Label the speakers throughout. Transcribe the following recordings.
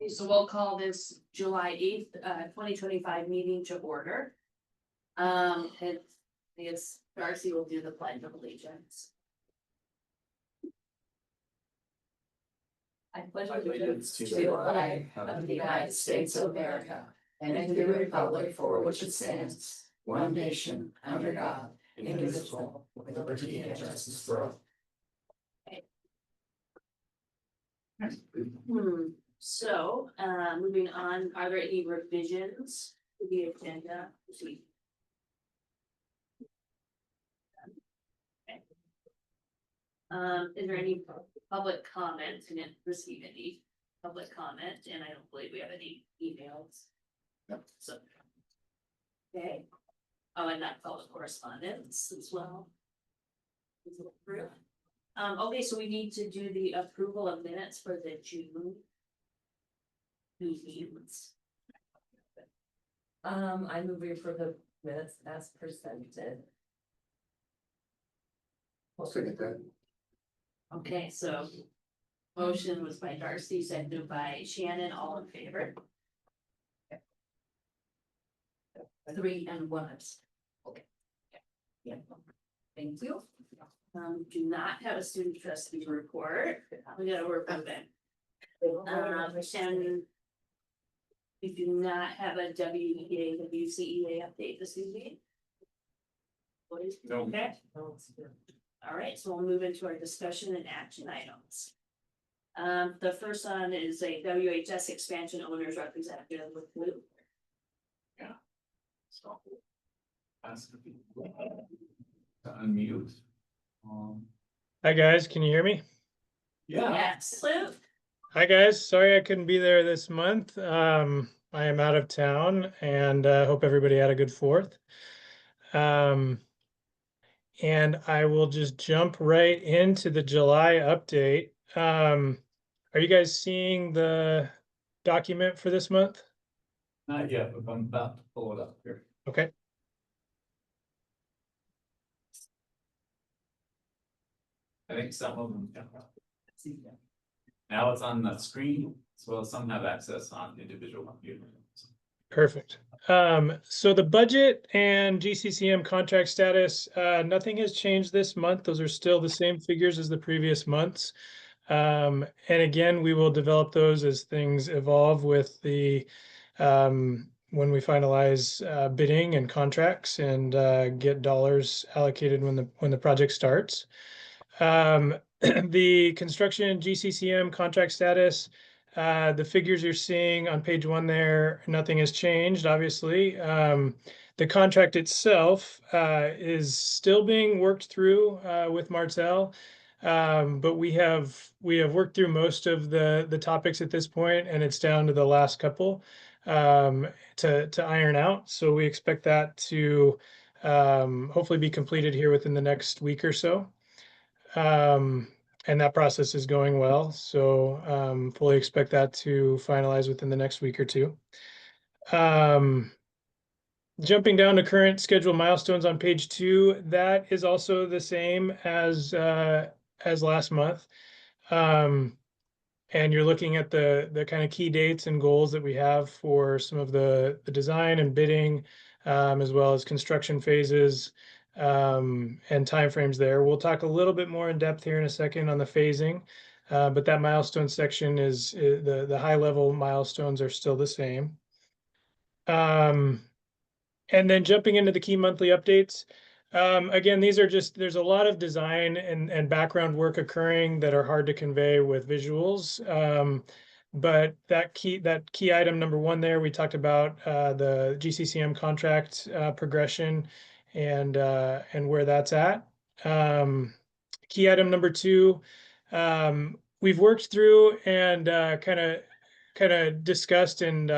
Speaker 1: So we'll call this July 8th, 2025 meeting to order. And I guess Darcy will do the pledge of allegiance. I pledge allegiance to the flag of the United States of America and to the republic for which it stands, one nation, under God, indivisible, with liberty and justice for all. So, moving on, are there any revisions to the agenda this week? Is there any public comment? I didn't receive any public comment, and I don't believe we have any emails. So. Okay. Oh, and that follows correspondence as well. Okay, so we need to do the approval of minutes for the June meetings.
Speaker 2: I move we approve the minutes as presented.
Speaker 3: I'll second that.
Speaker 1: Okay, so motion was by Darcy, seconded by Shannon, all in favor. 3 and 1. Okay. Yeah. Thank you. Do not have a student trustee report. We gotta work on that. And we do not have a WEA, WCEA update this evening.
Speaker 3: No.
Speaker 1: Okay. All right, so we'll move into our discussion and action items. The first one is a WHS expansion owners representative with Blue.
Speaker 3: So. Ask the people to unmute.
Speaker 4: Hi guys, can you hear me?
Speaker 3: Yeah.
Speaker 1: Yes, Blue.
Speaker 4: Hi guys, sorry I couldn't be there this month. I am out of town and hope everybody had a good 4th. And I will just jump right into the July update. Are you guys seeing the document for this month?
Speaker 3: Not yet, but I'm about to pull it up here.
Speaker 4: Okay.
Speaker 3: I think some of them. Now it's on the screen, as well as some have access on individual computers.
Speaker 4: Perfect. So the budget and GCCM contract status, nothing has changed this month. Those are still the same figures as the previous months. And again, we will develop those as things evolve with the when we finalize bidding and contracts and get dollars allocated when the project starts. The construction GCCM contract status, the figures you're seeing on page 1 there, nothing has changed, obviously. The contract itself is still being worked through with Martel, but we have worked through most of the topics at this point, and it's down to the last couple to iron out. So we expect that to hopefully be completed here within the next week or so. And that process is going well. So fully expect that to finalize within the next week or two. Jumping down to current schedule milestones on page 2, that is also the same as last month. And you're looking at the kind of key dates and goals that we have for some of the design and bidding, as well as construction phases and timeframes there. We'll talk a little bit more in depth here in a second on the phasing, but that milestone section is the high level milestones are still the same. And then jumping into the key monthly updates. Again, these are just, there's a lot of design and background work occurring that are hard to convey with visuals. But that key item number 1 there, we talked about the GCCM contract progression and where that's at. Key item number 2, we've worked through and kind of discussed and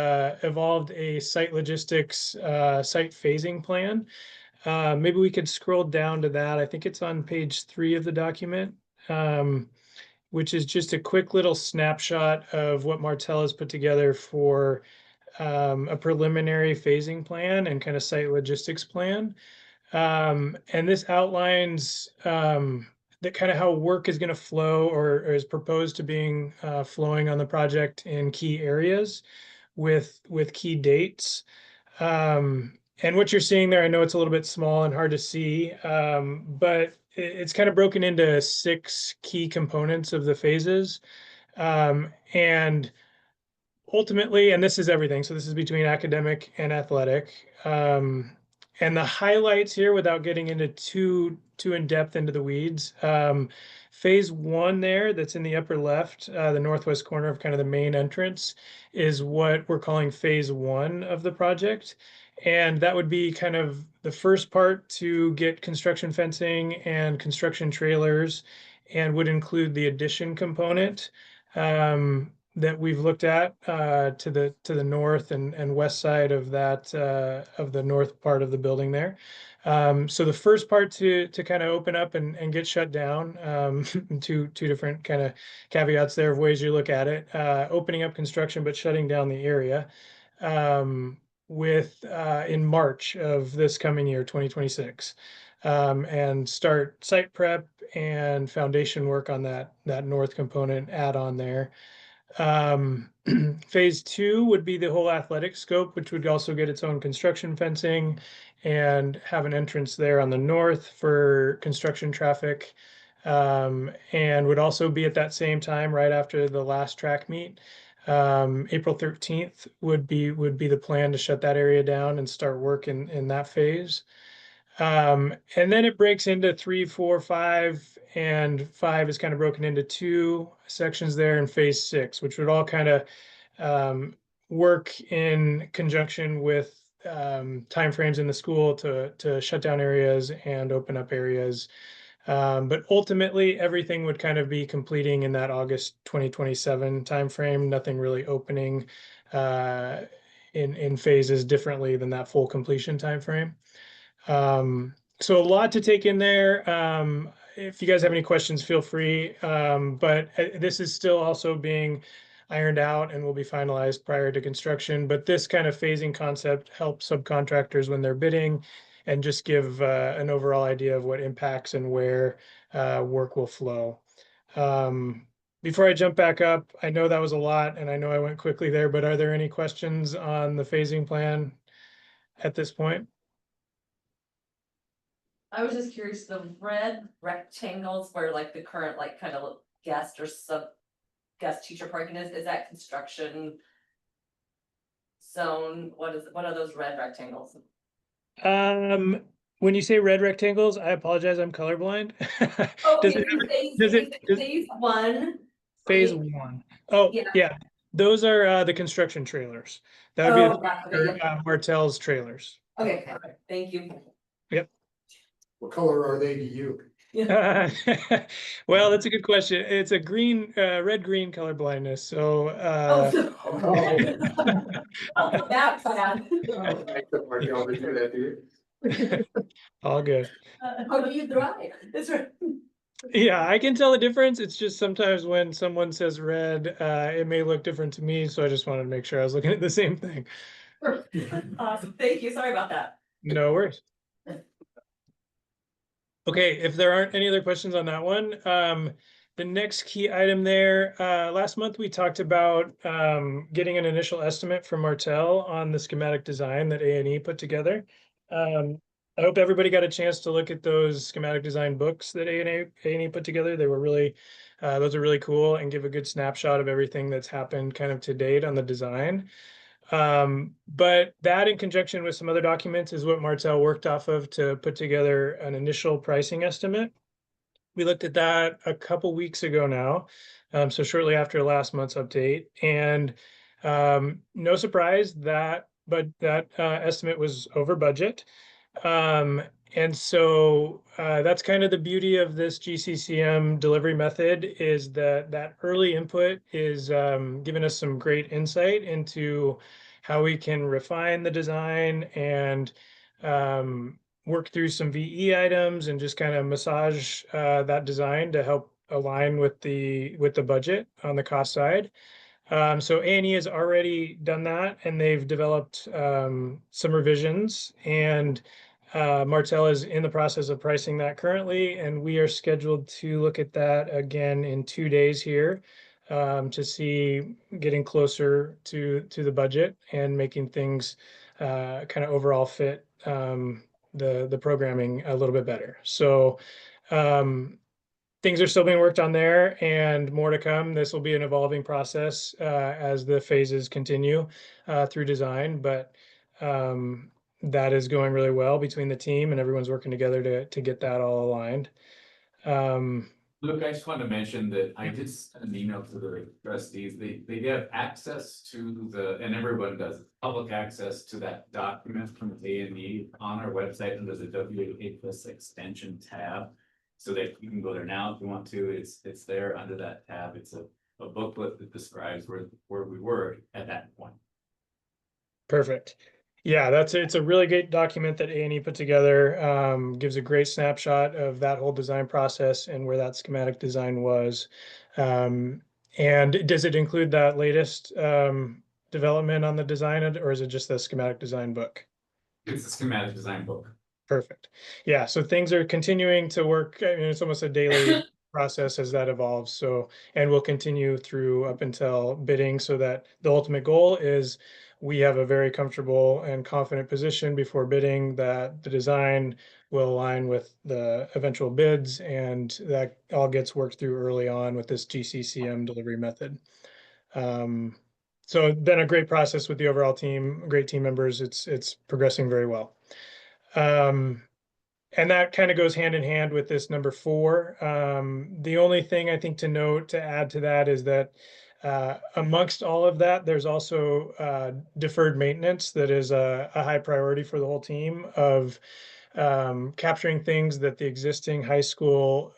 Speaker 4: evolved a site logistics site phasing plan. Maybe we could scroll down to that. I think it's on page 3 of the document, which is just a quick little snapshot of what Martel has put together for a preliminary phasing plan and kind of site logistics plan. And this outlines the kind of how work is going to flow or is proposed to being flowing on the project in key areas with key dates. And what you're seeing there, I know it's a little bit small and hard to see, but it's kind of broken into 6 key components of the phases. And ultimately, and this is everything, so this is between academic and athletic. And the highlights here, without getting into too in depth into the weeds, phase 1 there, that's in the upper left, the northwest corner of kind of the main entrance, is what we're calling phase 1 of the project. And that would be kind of the first part to get construction fencing and construction trailers, and would include the addition component that we've looked at to the north and west side of that of the north part of the building there. So the first part to kind of open up and get shut down, two different kind of caveats there of ways you look at it. Opening up construction but shutting down the area with in March of this coming year, 2026. And start site prep and foundation work on that north component add on there. Phase 2 would be the whole athletic scope, which would also get its own construction fencing and have an entrance there on the north for construction traffic. And would also be at that same time, right after the last track meet. April 13th would be the plan to shut that area down and start work in that phase. And then it breaks into 3, 4, 5, and 5 is kind of broken into 2 sections there in phase 6, which would all kind of work in conjunction with timeframes in the school to shut down areas and open up areas. But ultimately, everything would kind of be completing in that August 2027 timeframe. Nothing really opening in phases differently than that full completion timeframe. So a lot to take in there. If you guys have any questions, feel free. But this is still also being ironed out and will be finalized prior to construction. But this kind of phasing concept helps subcontractors when they're bidding and just give an overall idea of what impacts and where work will flow. Before I jump back up, I know that was a lot and I know I went quickly there, but are there any questions on the phasing plan at this point?
Speaker 2: I was just curious, the red rectangles where like the current like kind of guest or sub guest teacher parking is that construction zone? What are those red rectangles?
Speaker 4: When you say red rectangles, I apologize, I'm colorblind.
Speaker 2: Oh,
Speaker 4: Does
Speaker 2: okay,
Speaker 4: does
Speaker 2: phase 1.
Speaker 4: phase 1? Oh,
Speaker 2: Yeah.
Speaker 4: yeah, those are the construction trailers. That would
Speaker 2: Oh,
Speaker 4: be
Speaker 2: yeah, okay, yeah.
Speaker 4: Martell's trailers.
Speaker 2: Okay, thank you.
Speaker 4: Yep.
Speaker 5: What color are they to you?
Speaker 4: Well, that's a good question. It's a green, red-green color blindness. So
Speaker 2: Oh, that's bad.
Speaker 5: Markel to do that, do you?
Speaker 4: all good.
Speaker 2: How do you drive? That's right.
Speaker 4: Yeah, I can tell the difference. It's just sometimes when someone says red, it may look different to me. So I just wanted to make sure I was looking at the same thing.
Speaker 2: Awesome, thank you, sorry about that.
Speaker 4: No worries. Okay, if there aren't any other questions on that one, the next key item there, last month we talked about getting an initial estimate from Martell on the schematic design that A&E put together. I hope everybody got a chance to look at those schematic design books that A&E put together. They were really, those are really cool and give a good snapshot of everything that's happened kind of to date on the design. But that in conjunction with some other documents is what Martell worked off of to put together an initial pricing estimate. We looked at that a couple weeks ago now, so shortly after last month's update, and no surprise that estimate was over budget. And so that's kind of the beauty of this GCCM delivery method, is that early input is giving us some great insight into how we can refine the design and work through some VE items and just kind of massage that design to help align with the budget on the cost side. So A&E has already done that, and they've developed some revisions, and Martell is in the process of pricing that currently, and we are scheduled to look at that again in 2 days here to see getting closer to the budget and making things kind of overall fit the programming a little bit better. So things are still being worked on there and more to come. This will be an evolving process as the phases continue through design, but that is going really well between the team and everyone's working together to get that all aligned.
Speaker 3: Luke, I just wanted to mention that I did send an email to the trustees. They have access to and everyone does, public access to that document from A&E on our website under the WA+ extension tab. So that you can go there now if you want to. It's there under that tab. It's a booklet that describes where we were at that point.
Speaker 4: Perfect. Yeah, it's a really great document that A&E put together. Gives a great snapshot of that whole design process and where that schematic design was. And does it include that latest development on the design, or is it just the schematic design book?
Speaker 3: It's a schematic design book.
Speaker 4: Perfect. Yeah, so things are continuing to work. I mean, it's almost a daily process as that evolves. So, and we'll continue through up until bidding so that the ultimate goal is we have a very comfortable and confident position before bidding that the design will align with the eventual bids, and that all gets worked through early on with this GCCM delivery method. So been a great process with the overall team, great team members. It's progressing very well. And that kind of goes hand in hand with this number 4. The only thing I think to note to add to that is that amongst all of that, there's also deferred maintenance that is a high priority for the whole team of capturing things that the existing high school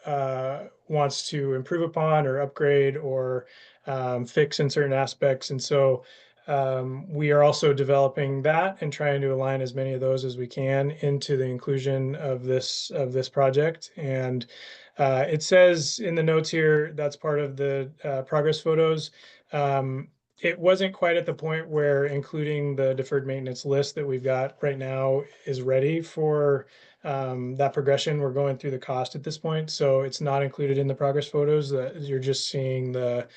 Speaker 4: wants to improve upon or upgrade or fix in certain aspects. And so we are also developing that and trying to align as many of those as we can into the inclusion of this project. And it says in the notes here, that's part of the progress photos. It wasn't quite at the point where including the deferred maintenance list that we've got right now is ready for that progression. We're going through the cost at this point, so it's not included in the progress photos. You're just seeing the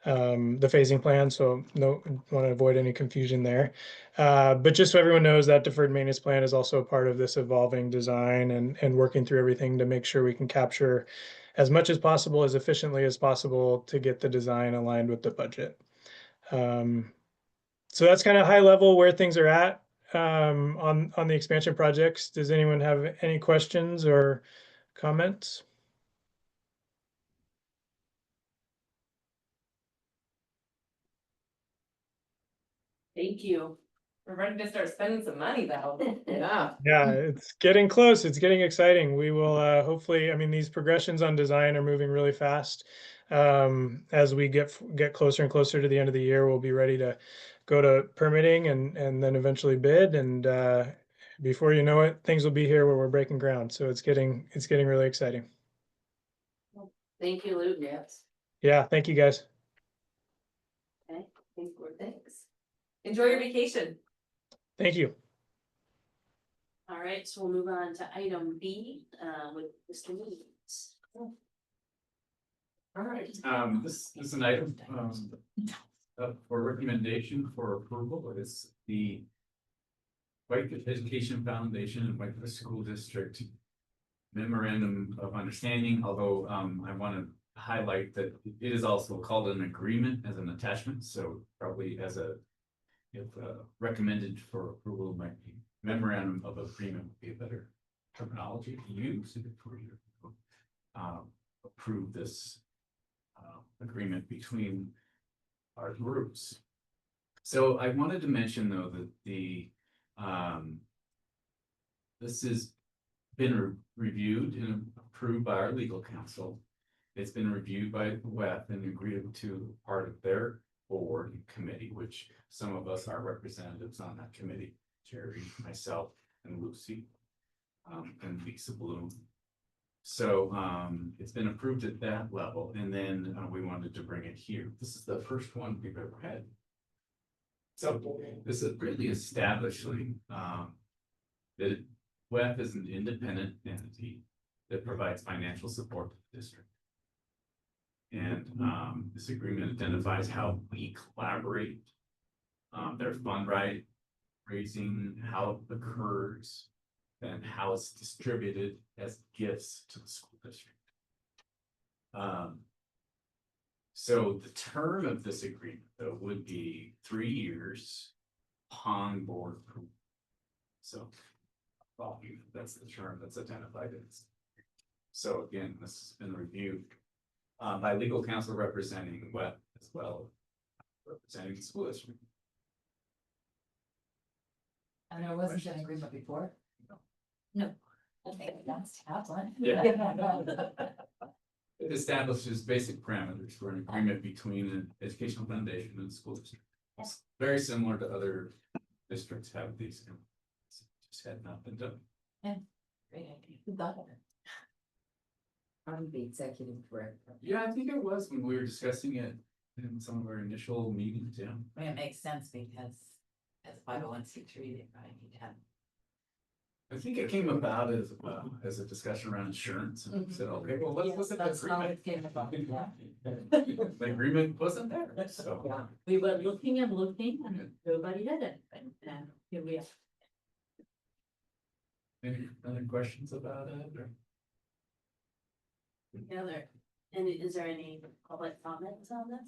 Speaker 4: phasing plan, so no, want to avoid any confusion there. But just so everyone knows, that deferred maintenance plan is also part of this evolving design and working through everything to make sure we can capture as much as possible, as efficiently as possible to get the design aligned with the budget. So that's kind of high level where things are at on the expansion projects. Does anyone have any questions or comments?
Speaker 1: Thank you.
Speaker 2: We're ready to start spending some money though.
Speaker 1: Yeah.
Speaker 4: Yeah, it's getting close. It's getting exciting. We will hopefully, I mean, these progressions on design are moving really fast. As we get closer and closer to the end of the year, we'll be ready to go to permitting and then eventually bid. And before you know it, things will be here where we're breaking ground. So it's getting really exciting.
Speaker 1: Thank you, Luke. Yes.
Speaker 4: Yeah, thank you guys.
Speaker 1: Okay,
Speaker 2: Thanks. Enjoy your vacation.
Speaker 4: Thank you.
Speaker 1: all right, so we'll move on to item B, with Mr. Williams.
Speaker 3: All right, this is an item, for recommendation for approval. It's the Whitefish Education Foundation and Whitefish School District memorandum of understanding, although, I want to highlight that it is also called an agreement as an attachment, so probably if recommended for approval might be memorandum of agreement would be a better terminology to use before you approve this agreement between our groups. So I wanted to mention though that this has been reviewed and approved by our legal counsel. It's been reviewed by WEF and agreed to part of their board committee, which some of us are representatives on that committee, Jerry, myself, and Lucy, and Lisa Bloom. So it's been approved at that level, and then we wanted to bring it here. This is the first one we've ever had. So this is really establishing that WEF is an independent entity that provides financial support to the district. And this agreement identifies how we collaborate. Their fundraising, how it occurs, and how it's distributed as gifts to the school district. So the term of this agreement, though, would be 3 years upon board approval. So, well, that's the term that's identified in this. So again, this has been reviewed by legal counsel representing WEP as well, representing the school district.
Speaker 6: And there wasn't an agreement before?
Speaker 1: No.
Speaker 6: Okay, that's to have one.
Speaker 3: Yeah. It establishes basic parameters for an agreement between an educational foundation and the school district. It's very similar to other districts have these. Just had not been done.
Speaker 6: Great idea. Who thought of it?
Speaker 7: I'm the executive director.
Speaker 3: Yeah, I think it was when we were discussing it in some of our initial meetings, yeah.
Speaker 6: I mean, it makes sense because as 501c3, they probably need to have.
Speaker 3: I think it came about as a discussion around insurance, and we said, okay, well, let's look at the
Speaker 6: That's how
Speaker 3: agreement.
Speaker 6: it came about. Yeah.
Speaker 3: The agreement wasn't there, so.
Speaker 6: Yeah.
Speaker 1: We were looking and nobody had it, and here we are.
Speaker 3: Any other questions about it, or?
Speaker 1: And is there any public comments on this?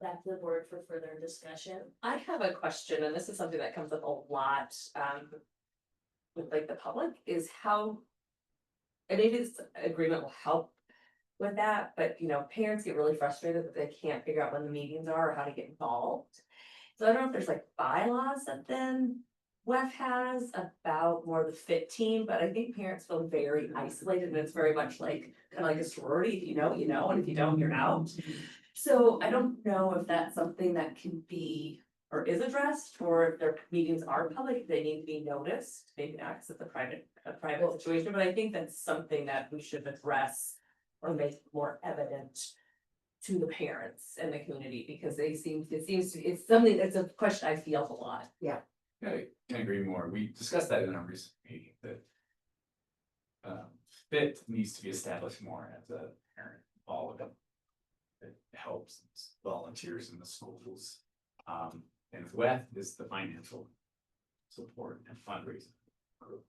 Speaker 1: Back to the board for further discussion.
Speaker 2: I have a question, and this is something that comes up a lot, with like the public, is how. And maybe this agreement will help with that, but you know, parents get really frustrated that they can't figure out when the meetings are or how to get involved. So I don't know if there's like bylaws that then WEF has about more of the fit team, but I think parents feel very isolated, and it's very much like, kind of like a sorority, if you know, you know, and if you don't, you're out. So I don't know if that's something that can be, or is addressed, or if their meetings are public, they need to be noticed, maybe not, because it's a private situation, but I think that's something that we should address or make more evident to the parents and the community, because it seems to, it's something, it's a question I feel a lot.
Speaker 3: I can agree more. We discussed that in our recent meeting, that fit needs to be established more as a parent, all of them. It helps volunteers in the schools. And WEF is the financial support and fundraising group.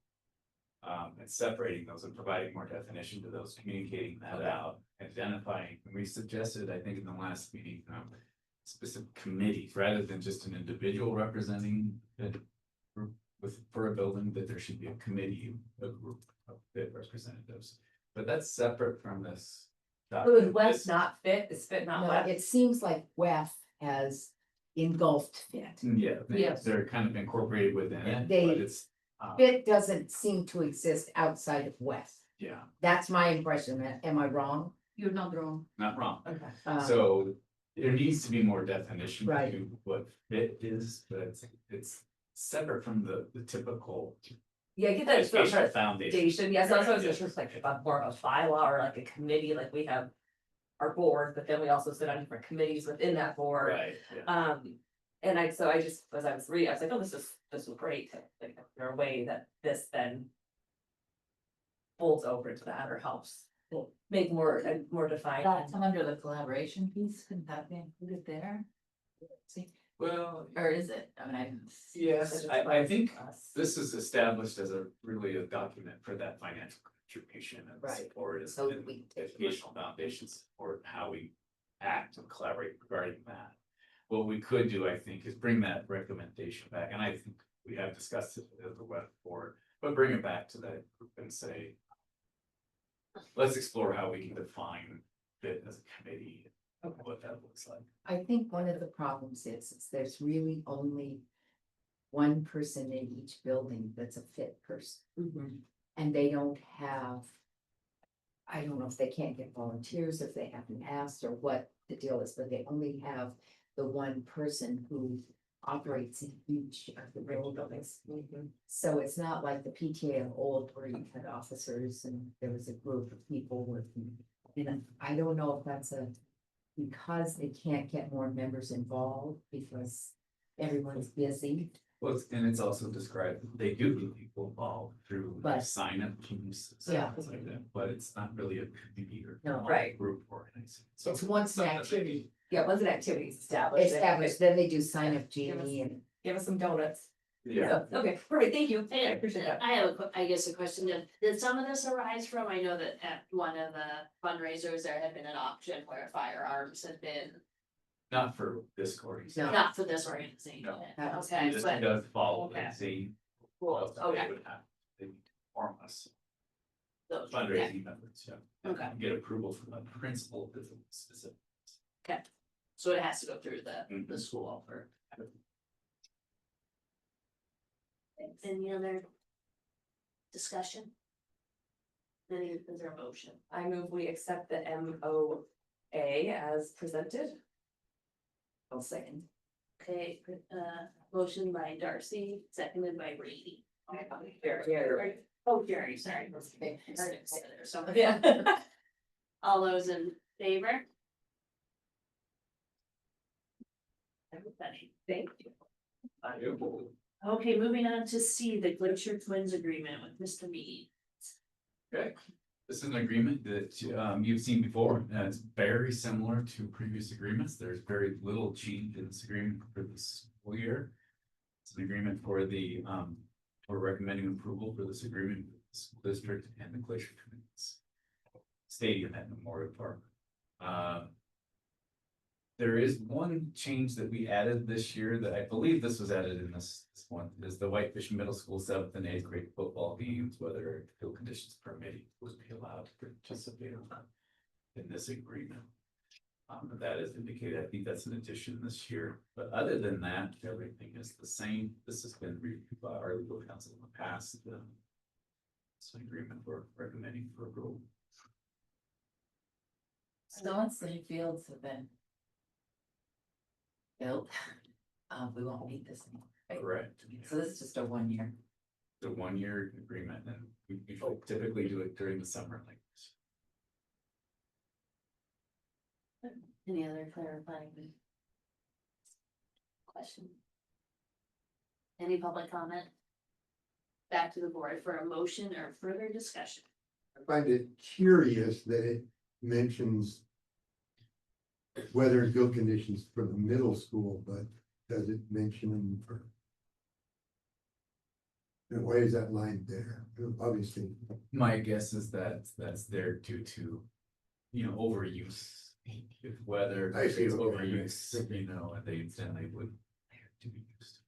Speaker 3: And separating those and providing more definition to those, communicating that out, identifying, and we suggested, I think in the last meeting, specific committees, rather than just an individual representing it for a building, that there should be a committee, a group of fit representatives. But that's separate from this.
Speaker 2: So is
Speaker 3: document.
Speaker 2: WEF
Speaker 3: This-
Speaker 2: not fit, is fit not
Speaker 7: No,
Speaker 2: WEF?
Speaker 7: it seems like WEF has engulfed fit.
Speaker 3: Yeah,
Speaker 2: Yes.
Speaker 3: they're kind of incorporated within it,
Speaker 7: They-
Speaker 3: but it's,
Speaker 7: Fit doesn't seem to exist outside of WEF.
Speaker 3: yeah,
Speaker 7: That's my impression. Am I wrong?
Speaker 1: You're not wrong.
Speaker 3: not wrong.
Speaker 2: Okay.
Speaker 3: So there needs to be more definition
Speaker 7: Right.
Speaker 3: to what fit is, but it's separate from the typical
Speaker 2: Yeah, I get that, it's not
Speaker 3: educational
Speaker 2: a
Speaker 3: foundation.
Speaker 2: foundation, yes, I was just like about more of a bylaw or like a committee, like we have. Our board, but then we also sit on different committees within that board.
Speaker 3: Right, yeah.
Speaker 2: And I just, as I was reading, I was like, oh, this was great, like, is there a way that this then. Folds over to that or helps make more defined.
Speaker 6: That's under the collaboration piece, couldn't that be included there? See,
Speaker 3: Well,
Speaker 6: or is it? I mean, I.
Speaker 3: yes, I think
Speaker 2: Us.
Speaker 3: this is established as really a document for that financial contribution and
Speaker 7: Right.
Speaker 3: support is
Speaker 7: So
Speaker 3: in
Speaker 7: we-
Speaker 3: educational foundations or how we act and collaborate regarding that. What we could do, I think, is bring that recommendation back, and I think we have discussed it at the web board, but bring it back to that group and say. Let's explore how we can define fit as a committee, and what that looks like.
Speaker 7: I think one of the problems is there's really only one person in each building that's a fit person.
Speaker 2: Mhm.
Speaker 7: And they don't have. I don't know if they can't get volunteers, if they haven't asked or what the deal is, but they only have the one person who operates in each of the buildings. So it's not like the PTA of old where you had officers and there was a group of people working. And I don't know if that's because they can't get more members involved because everyone's busy.
Speaker 3: Well, and it's also described, they do get people involved through
Speaker 7: But-
Speaker 3: sign up teams.
Speaker 7: Yeah.
Speaker 3: Things like that, but it's not really a committee or.
Speaker 7: No.
Speaker 2: Right.
Speaker 3: Group organizing. So
Speaker 7: It's once an
Speaker 3: something that they-
Speaker 7: activity
Speaker 2: Yeah, once an activity is established. then
Speaker 7: established, then they do sign up
Speaker 2: Give us-
Speaker 7: Jamie and.
Speaker 2: Give us some donuts.
Speaker 3: Yeah,
Speaker 2: So, okay, perfect, thank you. I appreciate that.
Speaker 1: I have, I guess a question, did some of this arise from, I know that at one of the fundraisers, there had been an auction where firearms had been,
Speaker 3: not for this organization.
Speaker 7: No.
Speaker 1: not for this organization,
Speaker 3: No.
Speaker 1: okay,
Speaker 3: This
Speaker 1: but,
Speaker 3: does follow
Speaker 1: Okay.
Speaker 3: the same.
Speaker 1: rules, okay,
Speaker 3: They would have, they would form us
Speaker 1: those, okay,
Speaker 3: fundraising efforts, yeah.
Speaker 1: Okay.
Speaker 3: Get approval from the principal, if it's specific.
Speaker 1: so it has to go through the
Speaker 3: Mhm.
Speaker 1: school for. Any other discussion? Is there a motion?
Speaker 2: I move we accept the MOA as presented.
Speaker 7: I'll second.
Speaker 1: Okay, motion by Darcy, seconded by Brady.
Speaker 2: Jerry.
Speaker 1: Oh, Jerry, sorry.
Speaker 7: Okay.
Speaker 1: So,
Speaker 2: Yeah.
Speaker 1: all those in favor? Everybody, thank you. Okay, moving on to C, the Glacier Twins agreement with Mr. Mead.
Speaker 3: Okay, this is an agreement that you've seen before, and it's very similar to previous agreements. There's very little change in this agreement for this school year. It's an agreement for the, we're recommending approval for this agreement with the school district and the Glacier Twins Stadium at Memorial Park. There is one change that we added this year that I believe this was added in this one, is the Whitefish Middle School 7th and 8th grade football games, whether field conditions permitting, would be allowed to participate in this agreement. That is indicated, I think that's an addition this year, but other than that, everything is the same. This has been reviewed by our legal counsel in the past. It's an agreement we're recommending for approval.
Speaker 6: So once the fields have been built, we won't need this anymore, right?
Speaker 3: Correct.
Speaker 6: So this is just a 1 year.
Speaker 3: The 1 year agreement, and we typically do it during the summer like this.
Speaker 1: Any other clarifying? Question? Any public comment? Back to the board for a motion or further discussion.
Speaker 5: I find it curious that it mentions weather and field conditions for the middle school, but does it mention them for? And why is that line there? Obviously,
Speaker 3: My guess is that that's there due to, overuse. If weather
Speaker 5: I see,
Speaker 3: is
Speaker 5: okay,
Speaker 3: overuse,
Speaker 5: okay.
Speaker 3: and they would have to be used.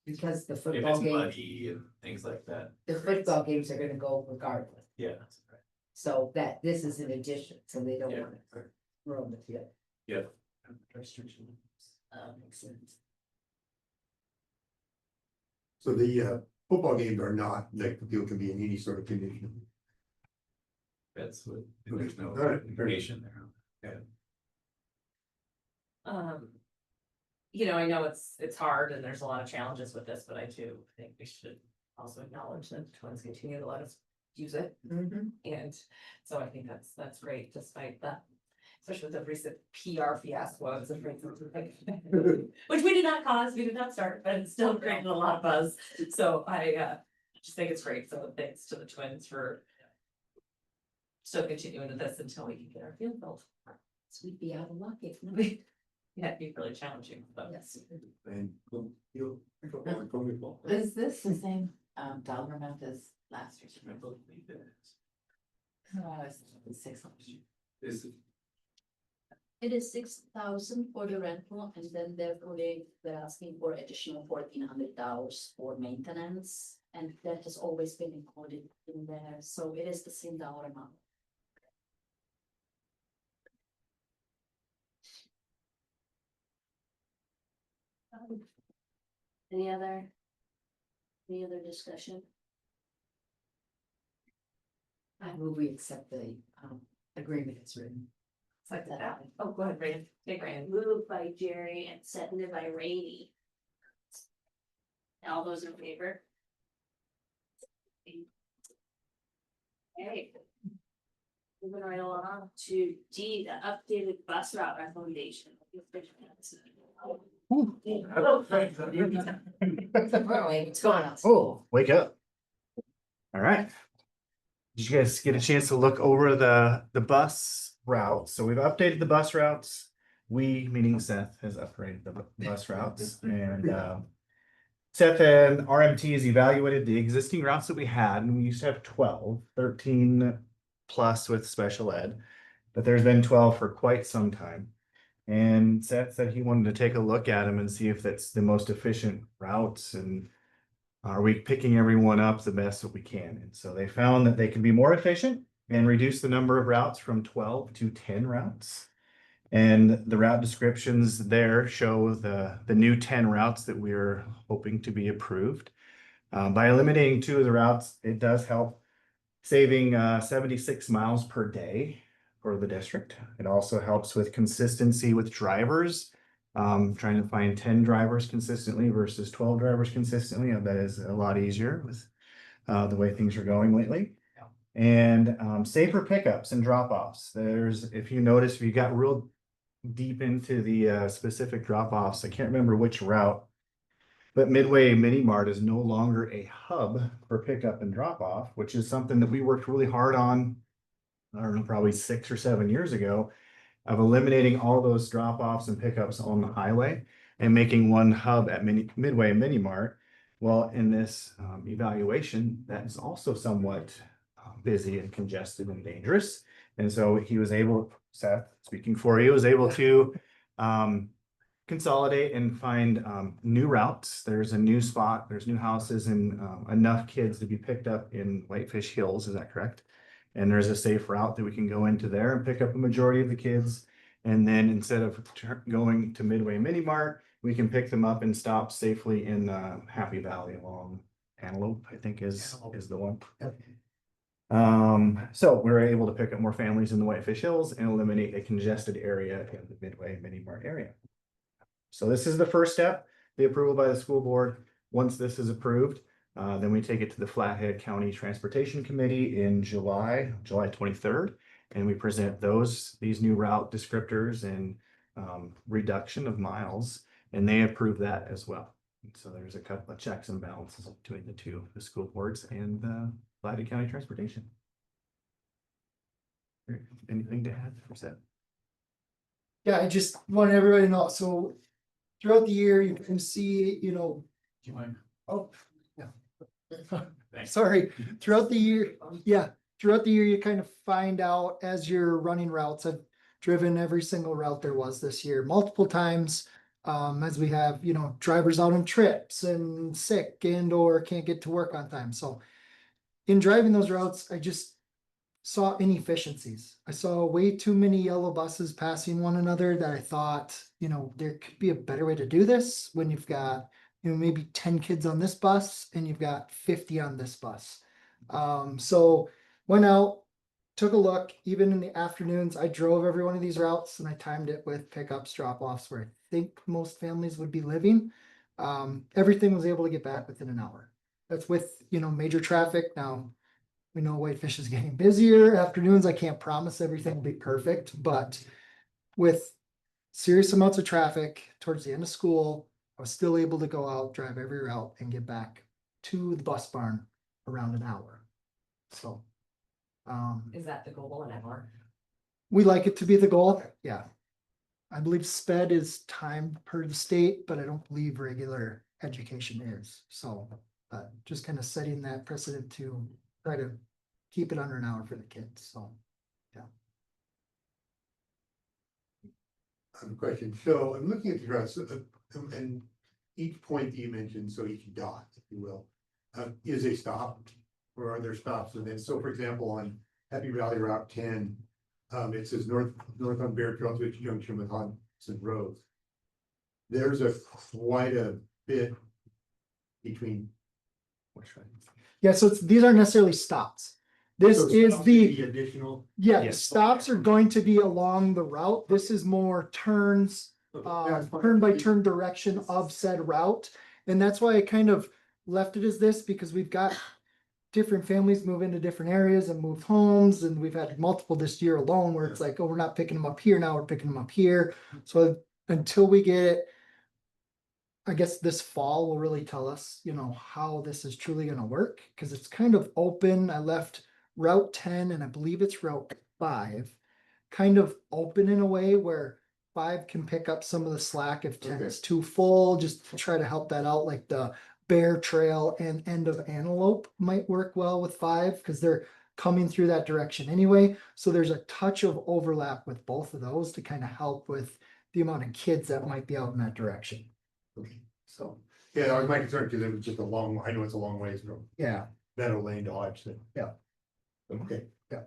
Speaker 7: Because the
Speaker 3: If
Speaker 7: football
Speaker 3: it's
Speaker 7: games,
Speaker 3: muddy and things like that.
Speaker 7: the football games are gonna go regardless.
Speaker 3: Yeah, that's right.
Speaker 7: So that this is an addition, so they don't
Speaker 3: Yeah.
Speaker 7: want to ruin the field.
Speaker 3: Yeah.
Speaker 7: Restriction. Makes sense.
Speaker 5: so the football games are not, like the field can be in any sort of condition.
Speaker 3: That's what, there's no
Speaker 5: All right.
Speaker 3: information there.
Speaker 2: I know it's hard and there's a lot of challenges with this, but I too think we should also acknowledge that Twins continue to let us use it. And so I think that's great despite that, especially with the recent PR fiasco, I was afraid something like. Which we did not cause, we did not start, but it still created a lot of buzz, so I just think it's great, so thanks to the Twins for. Still continuing with this until we can get our field built.
Speaker 7: So we'd be out of luck if not.
Speaker 2: Yeah, it'd be really challenging, but.
Speaker 7: Yes.
Speaker 5: And field, football.
Speaker 6: Is this the same dollar amount as last year's?
Speaker 3: I believe it is.
Speaker 6: Oh, it's 6 last year.
Speaker 3: Is
Speaker 1: It is 6,000 for the rental, and then they're asking for additional $1,400 for maintenance. And that has always been included in there, so it is the same dollar amount. Any other discussion?
Speaker 7: I move we accept the agreement as written.
Speaker 2: It's like that. Oh, go ahead, Brandon. Take Brandon.
Speaker 1: Moved by Jerry and seconded by Rainey. All those in favor? Okay. Moving right along to D, the updated bus route recommendation.
Speaker 7: What's going on?
Speaker 8: Oh, wake up. All right. Did you guys get a chance to look over the bus route? So we've updated the bus routes. We, meaning Seth, has upgraded the bus routes and Seth and RMT has evaluated the existing routes that we had, and we used to have 12, 13 plus with special ed, but there's been 12 for quite some time. And Seth said he wanted to take a look at them and see if that's the most efficient routes and are we picking everyone up the best that we can? And so they found that they can be more efficient and reduce the number of routes from 12 to 10 routes. And the route descriptions there show the new 10 routes that we're hoping to be approved. By eliminating 2 of the routes, it does help saving 76 miles per day for the district. It also helps with consistency with drivers. Trying to find 10 drivers consistently versus 12 drivers consistently. That is a lot easier with the way things are going lately. And safer pickups and drop-offs. If you notice, if you got real deep into the specific drop-offs, I can't remember which route, but Midway Mini Mart is no longer a hub for pickup and drop-off, which is something that we worked really hard on, I don't know, probably 6 or 7 years ago, of eliminating all those drop-offs and pickups on the highway and making one hub at Midway Mini Mart. Well, in this evaluation, that is also somewhat busy and congested and dangerous. And so he was able, Seth, speaking for you, was able to consolidate and find new routes. There's a new spot, there's new houses and enough kids to be picked up in Whitefish Hills, is that correct? And there's a safe route that we can go into there and pick up a majority of the kids. And then instead of going to Midway Mini Mart, we can pick them up and stop safely in Happy Valley along Antelope, I think is the one. So we're able to pick up more families in the Whitefish Hills and eliminate a congested area in the Midway Mini Mart area. So this is the first step, the approval by the school board. Once this is approved, then we take it to the Flathead County Transportation Committee in July 23rd, and we present these new route descriptors and reduction of miles, and they approve that as well. And so there's a couple of checks and balances between the school boards and Flathead County Transportation. Anything to add for that?
Speaker 9: Yeah, I just want everybody to know, so throughout the year, you can see, you know,
Speaker 3: Do you mind?
Speaker 9: oh, yeah.
Speaker 3: Thanks.
Speaker 9: Sorry, throughout the year, you kind of find out as you're running routes. I've driven every single route there was this year, multiple times. As we have, you know, drivers out on trips and sick and or can't get to work on time. So in driving those routes, I just saw inefficiencies. I saw way too many yellow buses passing one another that I thought, you know, there could be a better way to do this when you've got, you know, maybe 10 kids on this bus and you've got 50 on this bus. So went out, took a look, even in the afternoons, I drove every one of these routes and I timed it with pickups, drop-offs where I think most families would be living. Everything was able to get back within an hour. That's with, you know, major traffic. Now, we know Whitefish is getting busier. Afternoons, I can't promise everything will be perfect, but with serious amounts of traffic towards the end of school, I was still able to go out, drive every route and get back to the bus barn around an hour. So,
Speaker 2: Is that the goal an hour?
Speaker 9: we like it to be the goal. Yeah. I believe SPED is time per the state, but I don't believe regular education is. So, just kind of setting that precedent to try to keep it under an hour for the kids. So, yeah.
Speaker 5: I have a question. So I'm looking at the routes and each point that you mentioned, so each dot, if you will, is a stop or are there stops? And then, so for example, on Happy Valley Route 10, it says north on Bear Trail Switch Junction with Hudson Road. There's quite a bit between.
Speaker 9: Yeah, so these aren't necessarily stops. This
Speaker 5: So
Speaker 9: is
Speaker 5: stops
Speaker 9: the
Speaker 5: would be additional.
Speaker 9: yeah,
Speaker 8: Yes.
Speaker 9: stops are going to be along the route. This is more turns, turn by turn direction of said route. And that's why I kind of left it as this because we've got different families move into different areas and move homes, and we've had multiple this year alone where it's like, oh, we're not picking them up here, now we're picking them up here. So until we get it, I guess this fall will really tell us, you know, how this is truly gonna work, because it's kind of open. I left Route 10 and I believe it's Route 5 kind of open in a way where 5 can pick up some of the slack if 10 is too full, just to try to help that out, like the Bear Trail and End of Antelope might work well with 5 because they're coming through that direction anyway. So there's a touch of overlap with both of those to kind of help with the amount of kids that might be out in that direction.
Speaker 5: Okay, so, yeah, that was my concern, because it was just a long, I know it's a long ways from
Speaker 9: Yeah.
Speaker 5: Meadow Lane to Hodgson.
Speaker 9: Yeah.
Speaker 5: Okay.
Speaker 9: Yeah.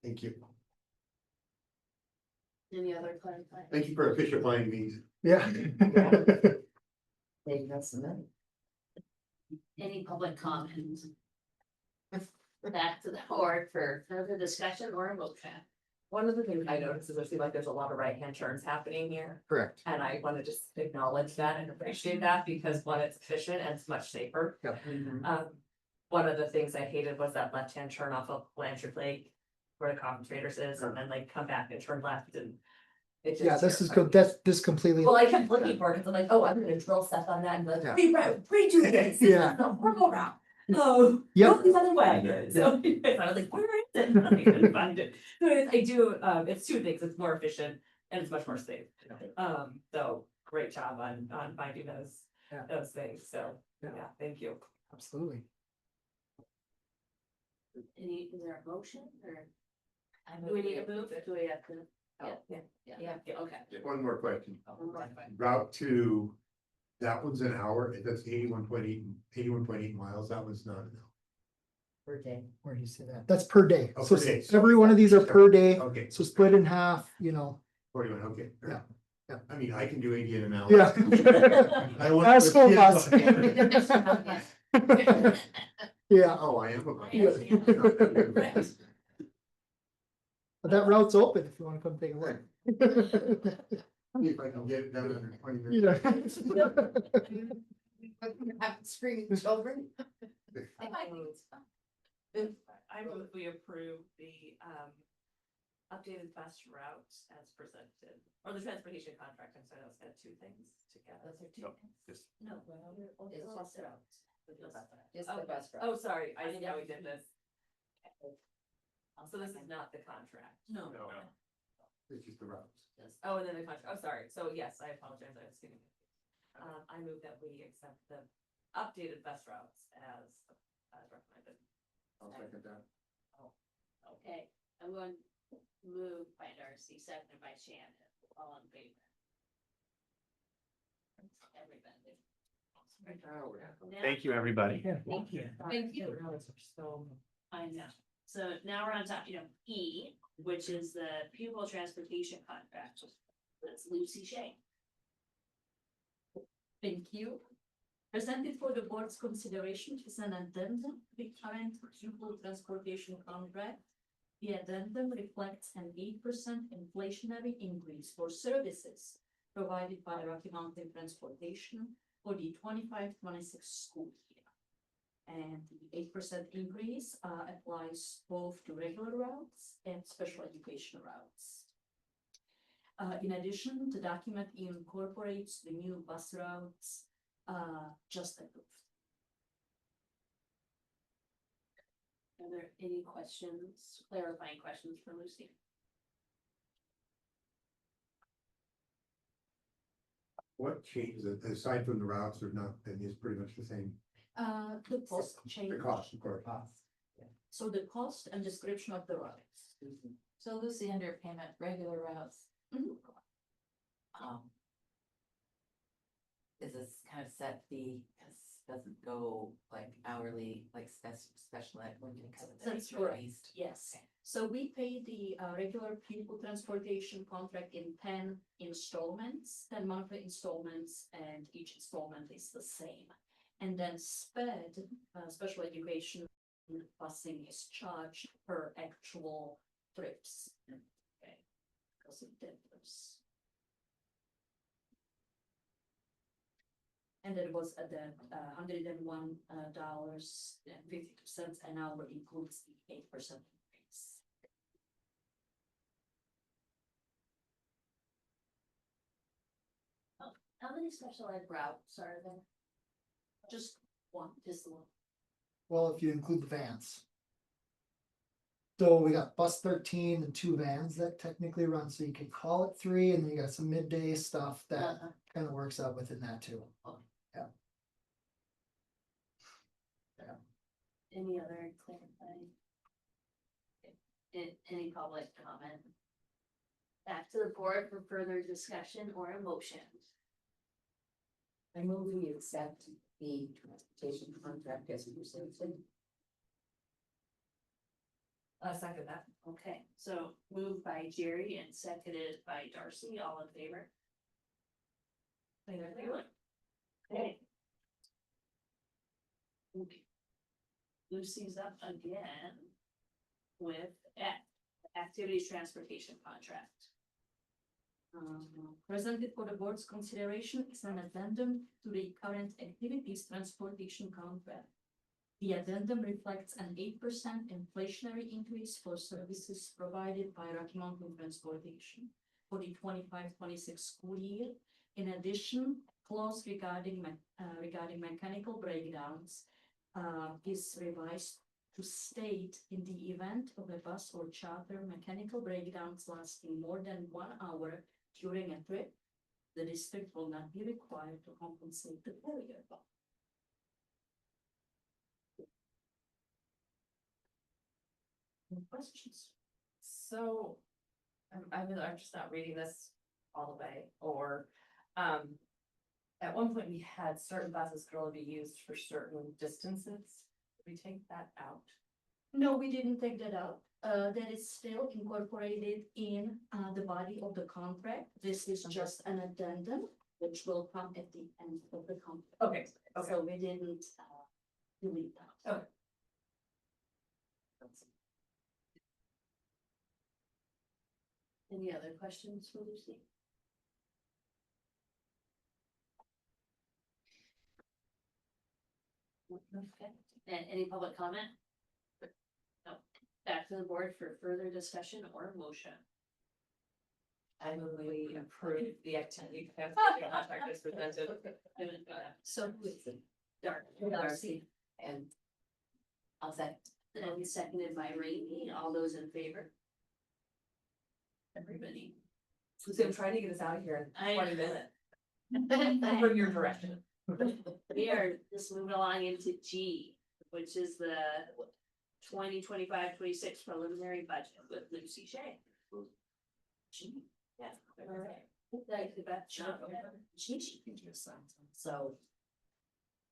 Speaker 5: Thank you.
Speaker 1: Any other clarifying?
Speaker 5: Thank you for officiating these.
Speaker 9: Yeah.
Speaker 7: They got some money.
Speaker 1: Any public comment? Back to the board for further discussion or a motion.
Speaker 2: One of the things I noticed is I feel like there's a lot of right-hand turns happening here.
Speaker 9: Correct.
Speaker 2: And I want to just acknowledge that and appreciate that because one, it's efficient and it's much safer.
Speaker 9: Yep.
Speaker 2: One of the things I hated was that left-hand turn off of Blanchard Lake where the coffee traders is and then like come back and turn left and. It just
Speaker 9: Yeah, this is
Speaker 2: terrified
Speaker 9: good.
Speaker 2: me.
Speaker 9: That's this completely.
Speaker 2: Well, I kept looking for it because I'm like, oh, I'm gonna drill stuff on that and like,
Speaker 9: Yeah.
Speaker 2: redo this.
Speaker 9: Yeah.
Speaker 2: No, we're go around. No.
Speaker 9: Yep.
Speaker 2: Go the other way. So I was like, where is it? I couldn't find it. So I do, it's two things. It's more efficient and it's much more safe. So great job on finding
Speaker 9: Yeah.
Speaker 2: those things. So,
Speaker 9: Yeah.
Speaker 2: yeah, thank you.
Speaker 9: Absolutely.
Speaker 1: Any, is there a motion or
Speaker 7: I
Speaker 1: do we need to move? Do we have to?
Speaker 2: Oh, yeah.
Speaker 1: Yeah, okay.
Speaker 5: One more question.
Speaker 1: One more question.
Speaker 5: Route 2, that one's an hour, that's 81.8 miles, that one's not an hour.
Speaker 7: Per day.
Speaker 9: Where do you see that? That's per day.
Speaker 5: Oh,
Speaker 9: So
Speaker 5: per day.
Speaker 9: every one of these are per day.
Speaker 5: Okay,
Speaker 9: So split in half, you know.
Speaker 5: 41, okay.
Speaker 9: Yeah, yeah.
Speaker 5: I mean, I can do 80 in an hour.
Speaker 9: Yeah.
Speaker 5: I don't want
Speaker 9: As
Speaker 5: to
Speaker 9: school
Speaker 5: put
Speaker 9: bus.
Speaker 5: kids
Speaker 9: Yeah,
Speaker 5: Oh, I am.
Speaker 1: Right.
Speaker 9: but that route's open if you wanna come take a look.
Speaker 5: See if I can get it done under 20 minutes.
Speaker 9: Yeah.
Speaker 7: Have screaming children.
Speaker 2: I move we approve the updated bus routes as presented, or the transportation contract, I'm sorry, those kind of two things together.
Speaker 7: Those are two.
Speaker 3: Just
Speaker 1: No.
Speaker 7: It's just routes. Just
Speaker 2: Oh,
Speaker 7: the bus route.
Speaker 2: Oh, sorry, I didn't know we did this. So this is not the contract.
Speaker 1: No.
Speaker 3: No.
Speaker 5: It's just the routes.
Speaker 2: Oh, and then the contract, oh, sorry, so yes, I apologize, I was getting. I move that we accept the updated bus routes as recommended.
Speaker 5: I'll second that.
Speaker 1: Okay, I'm going to move by Darcy, seconded by Shannon, all in favor. Everybody.
Speaker 8: Thank you, everybody.
Speaker 1: Thank you. Thank you.
Speaker 2: So.
Speaker 1: I know. So now we're on top, E, which is the pupil transportation contract. That's Lucy Shea.
Speaker 10: Thank you. Presented for the board's consideration is an addendum to the current pupil transportation contract. The addendum reflects an 8% inflationary increase for services provided by Rocky Mountain Transportation for the 25-26 school year. And the 8% increase applies both to regular routes and special education routes. In addition, the document incorporates the new bus routes just approved.
Speaker 1: Are there any questions, clarifying questions for Lucy?
Speaker 5: What changes, aside from the routes, or not, and is pretty much the same,
Speaker 10: The cost change.
Speaker 5: the cost, of course.
Speaker 10: So the cost and description of the routes.
Speaker 6: So Lucy, under payment, regular routes.
Speaker 10: Mhm.
Speaker 6: Is this kind of set fee, this doesn't go like hourly, like special ed. When it comes to
Speaker 10: That's
Speaker 6: the
Speaker 10: correct.
Speaker 6: fees?
Speaker 10: Yes, so we pay the regular pupil transportation contract in 10 installments, 10 monthly installments, and each installment is the same. And then SPED, special education busing is charged per actual trips. Okay, because it differs. And it was at the $101.52 an hour includes the 8% increase.
Speaker 1: How many special ed routes are there?
Speaker 10: Just one.
Speaker 1: Just the one.
Speaker 9: Well, if you include the vans. So we got bus 13 and 2 vans that technically run, so you could call it 3, and then you got some midday stuff that
Speaker 1: Uh-huh.
Speaker 9: kind of works out within that too.
Speaker 1: Any other clarifying? Any public comment? Back to the board for further discussion or a motion.
Speaker 7: I move we accept the transportation contract as presented.
Speaker 2: Second that.
Speaker 1: Okay, so moved by Jerry and seconded by Darcy, all in favor? Okay. Okay. Lucy's up again with activities transportation contract.
Speaker 10: Presented for the board's consideration is an addendum to the current activities transportation contract. The addendum reflects an 8% inflationary increase for services provided by Rocky Mountain Transportation for the 25-26 school year. In addition, clause regarding mechanical breakdowns is revised to state in the event of a bus or charter mechanical breakdowns lasting more than 1 hour during a trip, the district will not be required to compensate the carrier. Any questions?
Speaker 2: So, I'm just not reading this all the way, or, at one point we had certain buses could only be used for certain distances. Did we take that out?
Speaker 10: No, we didn't take that out. That is still incorporated in the body of the contract. This is just an addendum, which will come at the end of the contract.
Speaker 2: Okay, okay.
Speaker 10: So we didn't delete that.
Speaker 2: Okay.
Speaker 1: Any other questions for Lucy? Okay, and any public comment? No, back to the board for further discussion or motion.
Speaker 2: I move we approve the activity contract as presented.
Speaker 10: So who is it?
Speaker 1: Darcy,
Speaker 6: And I'll say,
Speaker 1: and seconded by Rainey, all those in favor? Everybody.
Speaker 2: Lucy, I'm trying to get us out of here
Speaker 1: I-
Speaker 2: in 20 minutes. From your direction.
Speaker 1: We are just moving along into G, which is the 2025-26 preliminary budget with Lucy Shea. G, yeah. All right. Thank you, Beth.
Speaker 7: She can do something, so.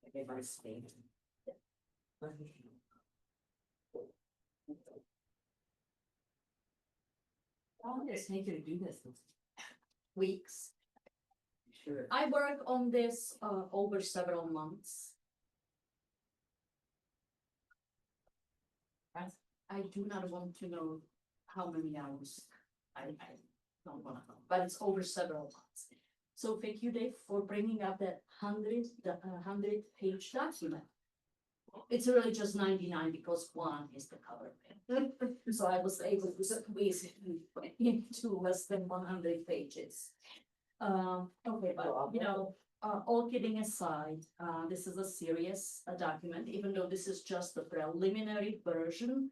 Speaker 7: Everybody's speaking.
Speaker 6: how long did it take you to do this?
Speaker 10: Weeks.
Speaker 6: Sure.
Speaker 10: I work on this over several months. I do not want to know how many hours. I don't wanna know, but it's over several months. So thank you, Dave, for bringing up that 100-page document. It's really just 99 because 1 is the cover. So I was able to squeeze it into less than 100 pages. Okay, but you know, all kidding aside, this is a serious document, even though this is just the preliminary version.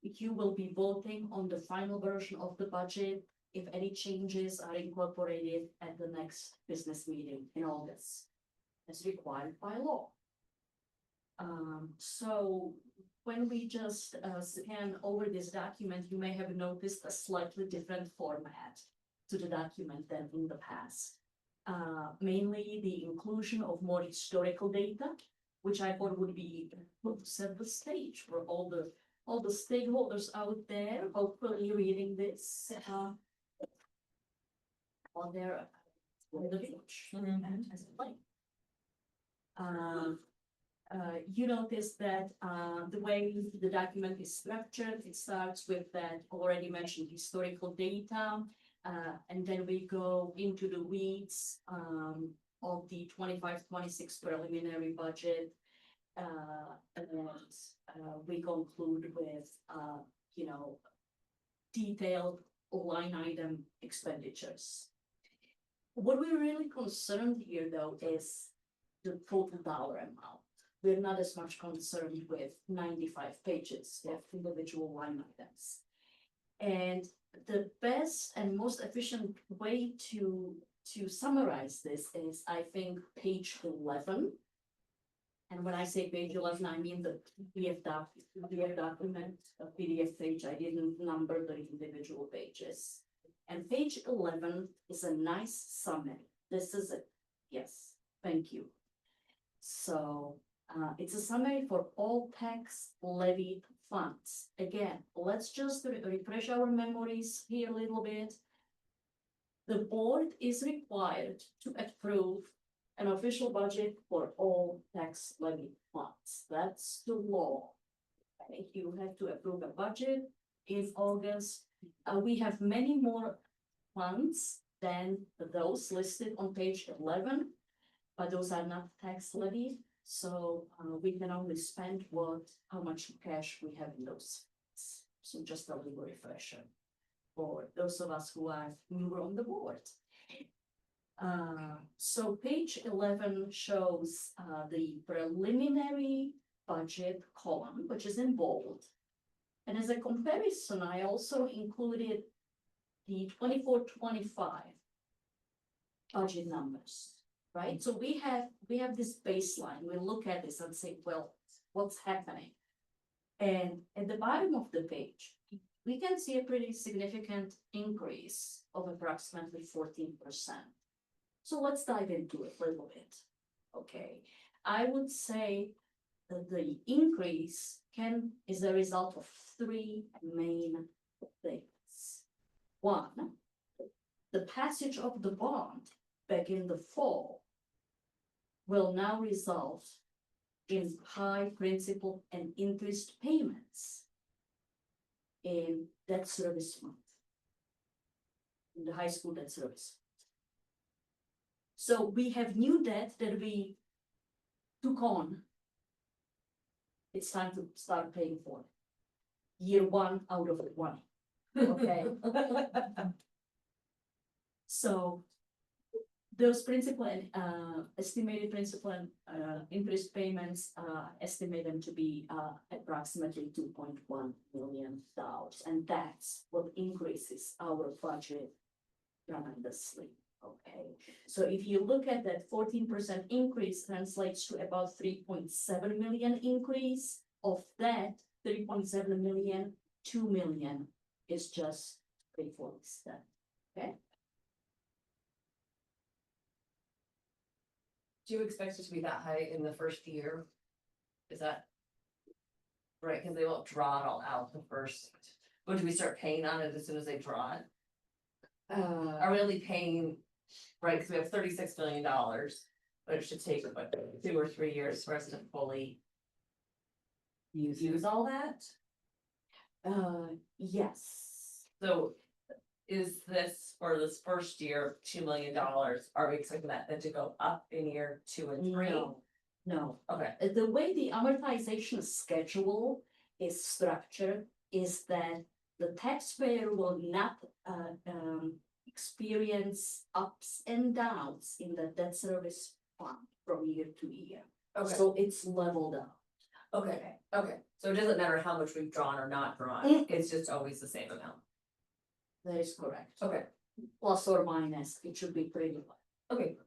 Speaker 10: You will be voting on the final version of the budget if any changes are incorporated at the next business meeting in August, as required by law. So when we just scan over this document, you may have noticed a slightly different format to the document than in the past. Mainly the inclusion of more historical data, which I thought would be to set the stage for all the stakeholders out there, hopefully reading this on their on the beach. As a plane. You notice that the way the document is structured, it starts with that already mentioned historical data, and then we go into the weeds of the 25-26 preliminary budget. And we conclude with, you know, detailed line item expenditures. What we're really concerned here, though, is the total dollar amount. We're not as much concerned with 95 pages of individual line items. And the best and most efficient way to summarize this is, I think, page 11. And when I say page 11, I mean the PDF document, a PDF page. I didn't number the individual pages. And page 11 is a nice summary. This is it. Yes, thank you. So it's a summary for all tax levied funds. Again, let's just refresh our memories here a little bit. The board is required to approve an official budget for all tax levy funds. That's the law. Okay, you have to approve a budget in August. We have many more funds than those listed on page 11, but those are not tax levied. So we can only spend how much cash we have in those funds. So just a little refresher for those of us who are newer on the board. So page 11 shows the preliminary budget column, which is in bold. And as a comparison, I also included the 24-25 budget numbers, right? So we have this baseline. We look at this and say, well, what's happening? And at the bottom of the page, we can see a pretty significant increase of approximately 14%. So let's dive into it a little bit. Okay, I would say that the increase is a result of three main things. One, the passage of the bond back in the fall will now result in high principal and interest payments in debt service fund, in the high school debt service. So we have new debt that we took on. It's time to start paying for it. Year 1 out of 20. Okay. So those principal and estimated principal and interest payments estimate them to be approximately $2.1 million. And that's what increases our budget tremendously. Okay, so if you look at that 14% increase translates to about 3.7 million increase. Of that 3.7 million, 2 million is just pay for this stuff. Okay.
Speaker 2: Do you expect it to be that high in the first year? Is that right? Because they won't draw it all out the first. When do we start paying on it as soon as they draw it? Are we only paying, right? Because we have $36 million, but it should take about 2 or 3 years for us to fully use all that.
Speaker 10: Yes.
Speaker 2: So is this for this first year, $2 million? Are we expecting that then to go up in year 2 and 3?
Speaker 10: No.
Speaker 2: Okay.
Speaker 10: The way the amortization schedule is structured is that the taxpayer will not experience ups and downs in the debt service fund from year to year.
Speaker 2: Okay.
Speaker 10: So it's leveled out.
Speaker 2: Okay. Okay. So it doesn't matter how much we've drawn or not drawn. It's just always the same amount.
Speaker 10: That is correct.
Speaker 2: Okay.
Speaker 10: Plus or minus, it should be pretty low.
Speaker 2: Okay.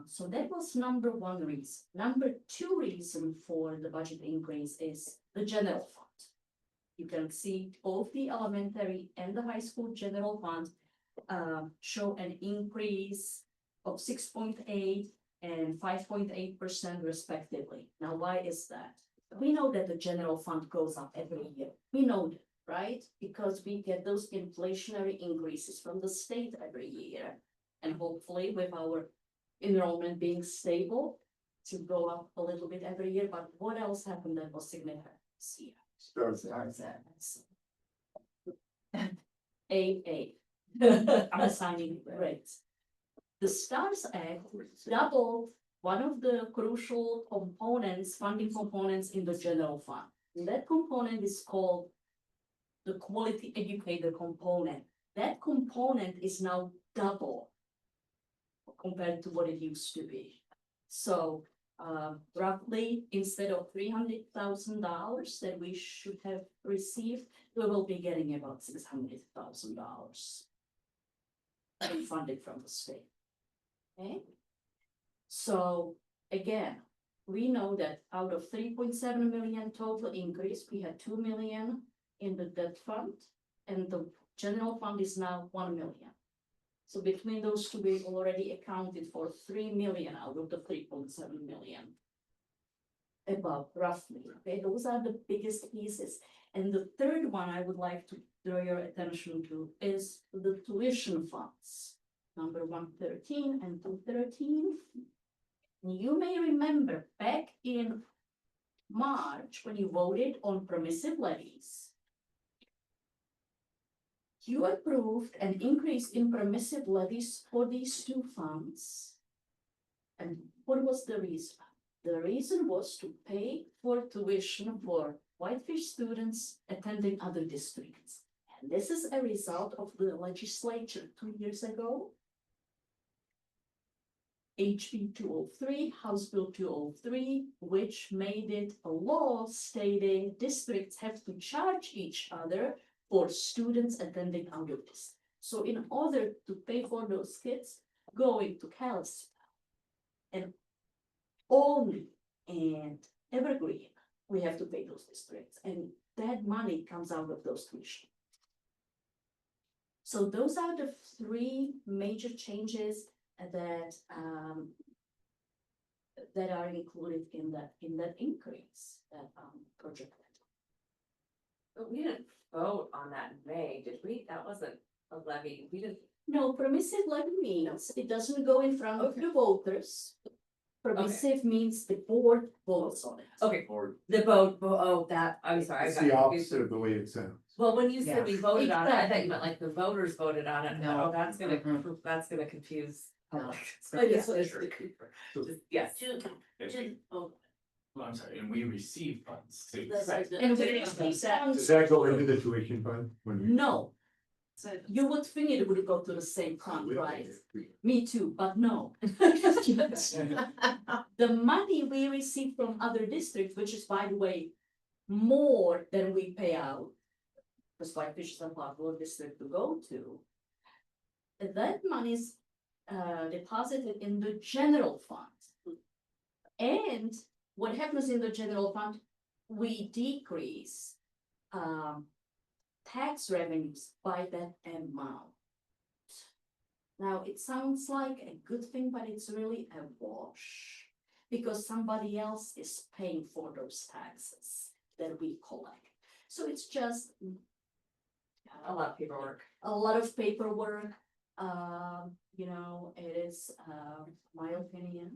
Speaker 10: So that was number 1 reason. Number 2 reason for the budget increase is the general fund. You can see both the elementary and the high school general fund show an increase of 6.8 and 5.8% respectively. Now, why is that? We know that the general fund goes up every year. We know that, right? Because we get those inflationary increases from the state every year. And hopefully with our enrollment being stable to go up a little bit every year. But what else happened that was significant this year?
Speaker 5: Starts
Speaker 10: Starts at AA. I'm assigning rates. The STARS Act doubled one of the crucial components, funding components in the general fund. And that component is called the quality educator component. That component is now double compared to what it used to be. So roughly, instead of $300,000 that we should have received, we will be getting about $600,000 funded from the state. Okay? So again, we know that out of 3.7 million total increase, we had 2 million in the debt fund, and the general fund is now 1 million. So between those two, we've already accounted for 3 million out of the 3.7 million. Above, roughly, okay, those are the biggest pieces. And the third one I would like to draw your attention to is the tuition funds, number 113 and 213. You may remember back in March, when you voted on permissive levies, you approved an increase in permissive levies for these two funds. And what was the reason? The reason was to pay for tuition for Whitefish students attending other districts. And this is a result of the legislature 2 years ago. HB 203, House Bill 203, which made it a law stating districts have to charge each other for students attending out of this. So in order to pay for those kids going to Kalispell and Olney and Evergreen, we have to pay those districts, and that money comes out of those tuition. So those are the three major changes that that are included in that increase that projected.
Speaker 2: But we didn't vote on that in May, did we? That wasn't a levy, we didn't.
Speaker 10: No, permissive levy means it doesn't go in front of the voters. Permissive means the board votes on it.
Speaker 2: Okay,
Speaker 3: Or
Speaker 2: the vote, oh, that, I'm sorry, I
Speaker 5: It's
Speaker 2: got
Speaker 5: the
Speaker 2: confused.
Speaker 5: opposite of the way it sounds.
Speaker 2: Well, when you said we voted on it, I thought
Speaker 10: Exactly.
Speaker 2: you meant like the voters voted on it.
Speaker 7: No.
Speaker 2: Oh, that's gonna,
Speaker 7: Mhm.
Speaker 2: that's gonna confuse.
Speaker 7: No.
Speaker 2: public.
Speaker 10: Oh, yes,
Speaker 2: Yeah,
Speaker 10: yes.
Speaker 2: just- Yes.
Speaker 1: Oh,
Speaker 3: well, I'm sorry, and we receive funds too.
Speaker 10: Right. And we receive that.
Speaker 5: Does that go into the tuition fund? When we-
Speaker 10: No,
Speaker 1: so
Speaker 10: you would think it would go to the same fund, right?
Speaker 5: We-
Speaker 10: Me too, but no. The money we receive from other districts, which is, by the way, more than we pay out, because Whitefish is a popular district to go to, that money is deposited in the general fund. And what happens in the general fund, we decrease tax revenues by that amount. Now, it sounds like a good thing, but it's really a wash, because somebody else is paying for those taxes that we collect. So it's just
Speaker 2: A lot of paperwork.
Speaker 10: a lot of paperwork. You know, it is, my opinion,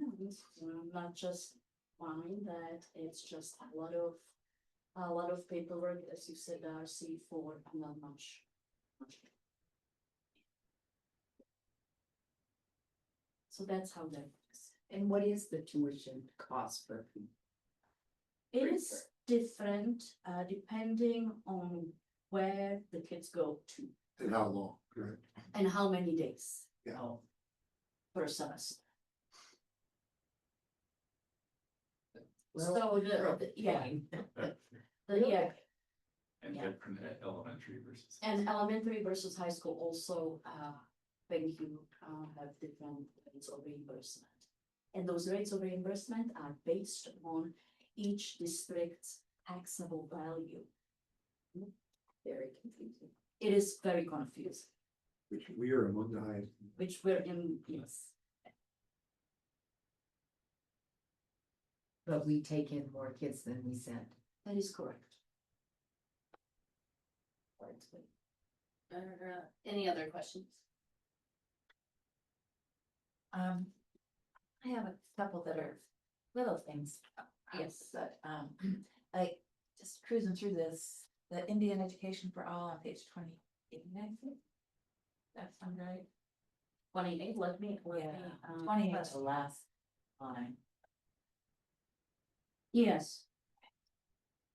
Speaker 10: not just mine, that it's just a lot of paperwork, as you said, Darcy, for not much. So that's how that is.
Speaker 7: And what is the tuition cost per fee?
Speaker 10: It is different, depending on where the kids go to
Speaker 5: And how long, correct?
Speaker 10: and how many days.
Speaker 5: Yeah.
Speaker 10: Per semester.
Speaker 7: Well,
Speaker 10: So yeah, yeah,
Speaker 3: And
Speaker 10: Yeah.
Speaker 3: different elementary versus.
Speaker 10: and elementary versus high school also, thank you, have different rates of reimbursement. And those rates of reimbursement are based on each district's taxable value.
Speaker 7: very confusing.
Speaker 10: It is very confusing,
Speaker 5: Which we are among the highest.
Speaker 10: which we're in, yes.
Speaker 7: But we take in more kids than we send.
Speaker 10: That is correct.
Speaker 1: any other questions?
Speaker 6: I have a couple that are little things.
Speaker 10: Yes.
Speaker 6: But, like, just cruising through this, the Indian Education for All on page 28, I think.
Speaker 10: That sound right?
Speaker 1: 28, let me.
Speaker 6: Yeah,
Speaker 1: um,
Speaker 6: 28 is
Speaker 1: press-
Speaker 6: the last line.
Speaker 10: Yes.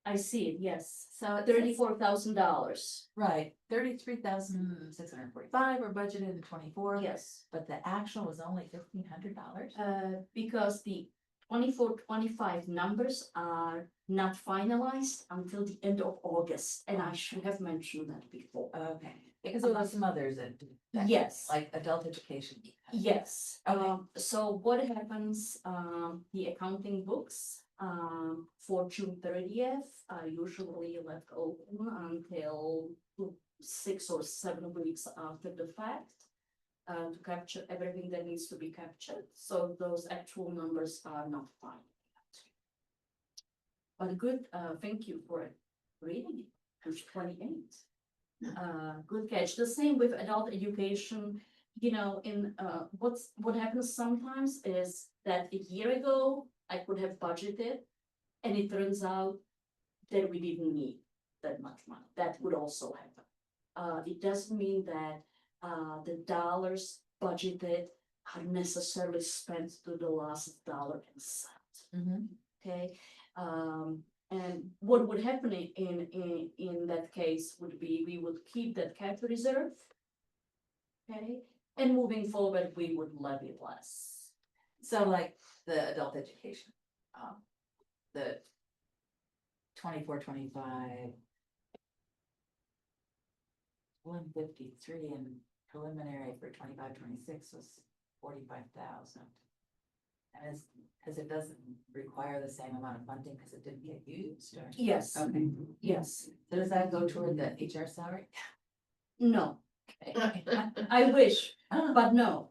Speaker 10: I see it, yes.
Speaker 6: So it says-
Speaker 10: $34,000.
Speaker 6: Right, 33,645 were budgeted in 24.
Speaker 10: Yes.
Speaker 6: But the actual was only $1,500.
Speaker 10: Because the 24-25 numbers are not finalized until the end of August, and I should have mentioned that before.
Speaker 6: Okay, because there were some others that.
Speaker 10: Yes.
Speaker 6: Like adult education.
Speaker 10: Yes,
Speaker 6: Okay.
Speaker 10: so what happens, the accounting books, for June 30th are usually left open until 6 or 7 weeks after the fact. To capture everything that needs to be captured, so those actual numbers are not fine. But good, thank you for reading it, page 28. Good catch, the same with adult education, you know, what happens sometimes is that a year ago, I could have budgeted, and it turns out that we didn't need that much money, that would also happen. It doesn't mean that the dollars budgeted are necessarily spent to the last dollar and cent. Okay, and what would happen in that case would be, we would keep that cash reserve. Okay, and moving forward, we would levy less.
Speaker 6: So like the adult education, the 24-25. 153 and preliminary for 25-26 was 45,000. And is, because it doesn't require the same amount of funding because it didn't get used, or?
Speaker 10: Yes,
Speaker 6: Okay,
Speaker 10: yes,
Speaker 6: so does that go toward the HR salary?
Speaker 10: no, I wish,
Speaker 6: Oh,
Speaker 10: but no.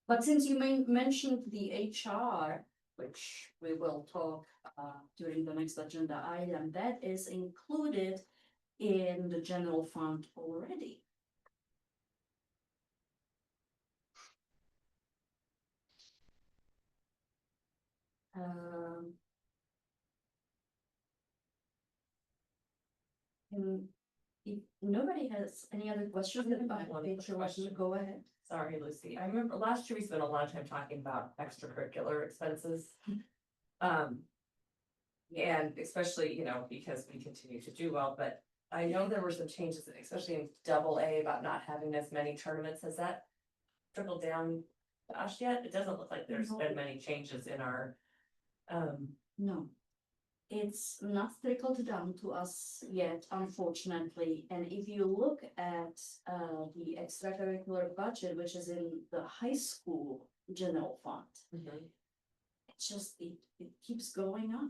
Speaker 10: But since you mentioned the HR, which we will talk during the next agenda item, that is included in the general fund already. And if nobody has any other questions
Speaker 2: I have
Speaker 10: about
Speaker 2: one
Speaker 10: HR,
Speaker 2: quick question.
Speaker 10: go ahead.
Speaker 2: Sorry, Lucy. I remember last year we spent a lot of time talking about extracurricular expenses. And especially, you know, because we continue to do well, but I know there were some changes, especially in AA about not having as many tournaments. Has that trickled down to us yet? It doesn't look like there's been many changes in our,
Speaker 10: No. It's not trickled down to us yet, unfortunately, and if you look at the extracurricular budget, which is in the high school general fund, it keeps going up.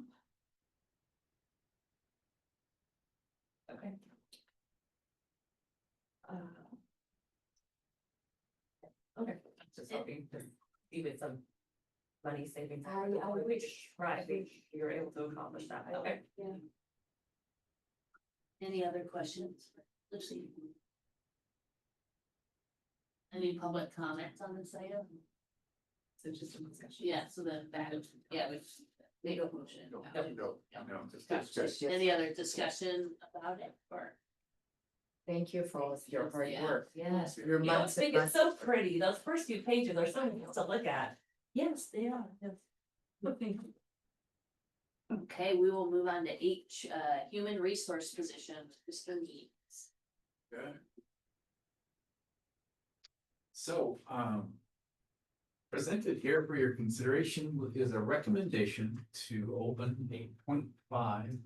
Speaker 2: okay. Okay, just hoping to even some money savings.
Speaker 10: I wish.
Speaker 2: Right, you're able to accomplish that, okay.
Speaker 10: Yeah.
Speaker 1: Any other questions? Lucy? Any public comments on this item?
Speaker 2: So just some discussion.
Speaker 1: Yeah, so then that would, yeah, we make a motion.
Speaker 5: No, just
Speaker 1: Gotcha.
Speaker 5: discussion.
Speaker 1: Any other discussion about it or?
Speaker 7: Thank you for all of your hard
Speaker 1: Yeah.
Speaker 7: work.
Speaker 6: yes.
Speaker 7: Your
Speaker 2: You know,
Speaker 7: months
Speaker 2: it's
Speaker 7: and
Speaker 2: big, it's
Speaker 7: months.
Speaker 2: so pretty, those first few pages are so nice to look at.
Speaker 10: Yes, they are, yes.
Speaker 2: Okay.
Speaker 1: Okay, we will move on to H, human resource position, Mr. Needs.
Speaker 3: Okay. So, presented here for your consideration is a recommendation to open a 0.5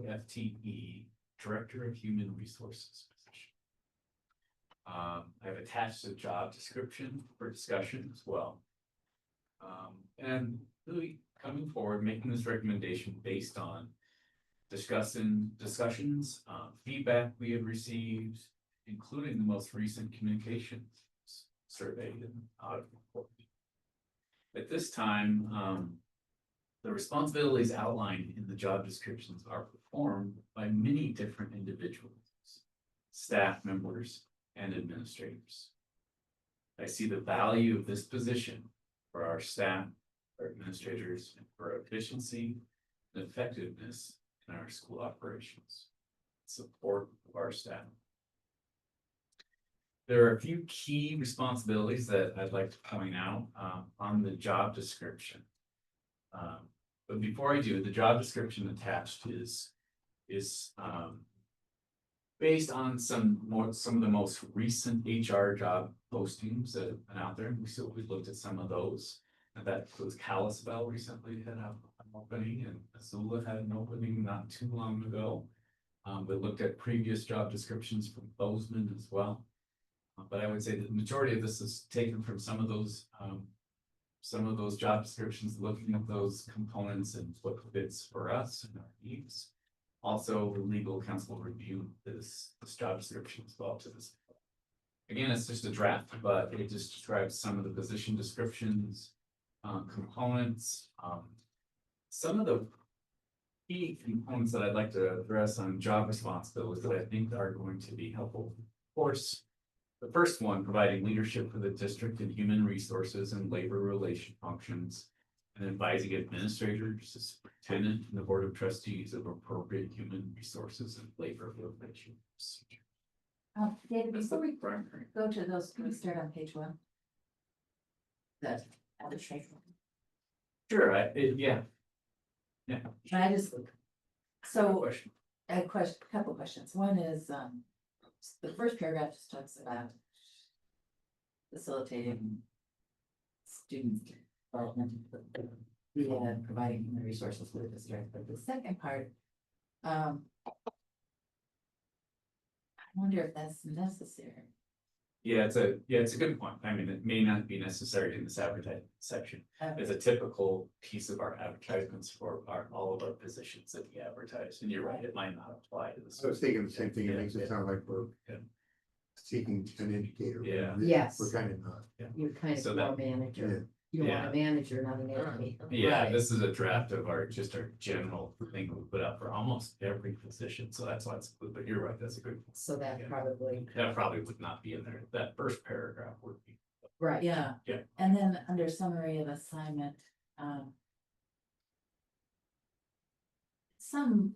Speaker 3: FTE Director of Human Resources position. I've attached a job description for discussion as well. And really coming forward, making this recommendation based on discussions, feedback we have received, including the most recent communications survey and audit report. At this time, the responsibilities outlined in the job descriptions are performed by many different individuals, staff members, and administrators. I see the value of this position for our staff, our administrators, and for efficiency and effectiveness in our school operations, support of our staff. There are a few key responsibilities that I'd like to point out on the job description. But before I do, the job description attached is based on some of the most recent HR job postings that have been out there. We looked at some of those. And that includes Kalispell recently had an opening, and Missoula had an opening not too long ago. We looked at previous job descriptions from Bozeman as well. But I would say the majority of this is taken from some of those job descriptions, looking at those components and what fits for us and our needs. Also, the legal counsel reviewed this job description as well to this. Again, it's just a draft, but it just describes some of the position descriptions, components, some of the key components that I'd like to address on job responsibilities that I think are going to be helpful. Of course, the first one, providing leadership for the district in human resources and labor relation functions, and advising administrators, the superintendent, and the board of trustees of appropriate human resources and labor relation procedures.
Speaker 6: David,
Speaker 3: That's
Speaker 6: before
Speaker 3: the
Speaker 6: we
Speaker 3: primary.
Speaker 6: go to those, can we start on page 1? The arbitration.
Speaker 3: Sure, yeah. Yeah.
Speaker 6: Can I just,
Speaker 3: Good
Speaker 6: so
Speaker 3: question.
Speaker 6: I had a couple of questions. One is, the first paragraph just talks about facilitating student development, via providing human resources for the district. But the second part, I wonder if that's necessary.
Speaker 3: Yeah, it's a good point. I mean, it may not be necessary in this advertising section. It's a typical piece of our advertisements for all of our positions that we advertise, and you're right, it might not apply to this.
Speaker 5: I was thinking the same thing, it
Speaker 3: Yeah,
Speaker 5: makes it
Speaker 3: yeah.
Speaker 5: sound like we're
Speaker 3: Yeah.
Speaker 5: seeking an indicator.
Speaker 3: Yeah.
Speaker 7: Yes.
Speaker 5: We're kind of not.
Speaker 7: You're kind
Speaker 3: So
Speaker 7: of
Speaker 3: that-
Speaker 7: more manager. You want
Speaker 3: Yeah.
Speaker 7: a manager, not an educator.
Speaker 3: Yeah,
Speaker 7: Right.
Speaker 3: this is a draft of our general thing we put up for almost every position, so that's why it's, but you're right, that's a good.
Speaker 7: So that
Speaker 3: Yeah.
Speaker 7: probably,
Speaker 3: That probably would not be in there. That first paragraph would be.
Speaker 7: right.
Speaker 6: Yeah.
Speaker 3: Yeah.
Speaker 6: And then under summary of assignment, some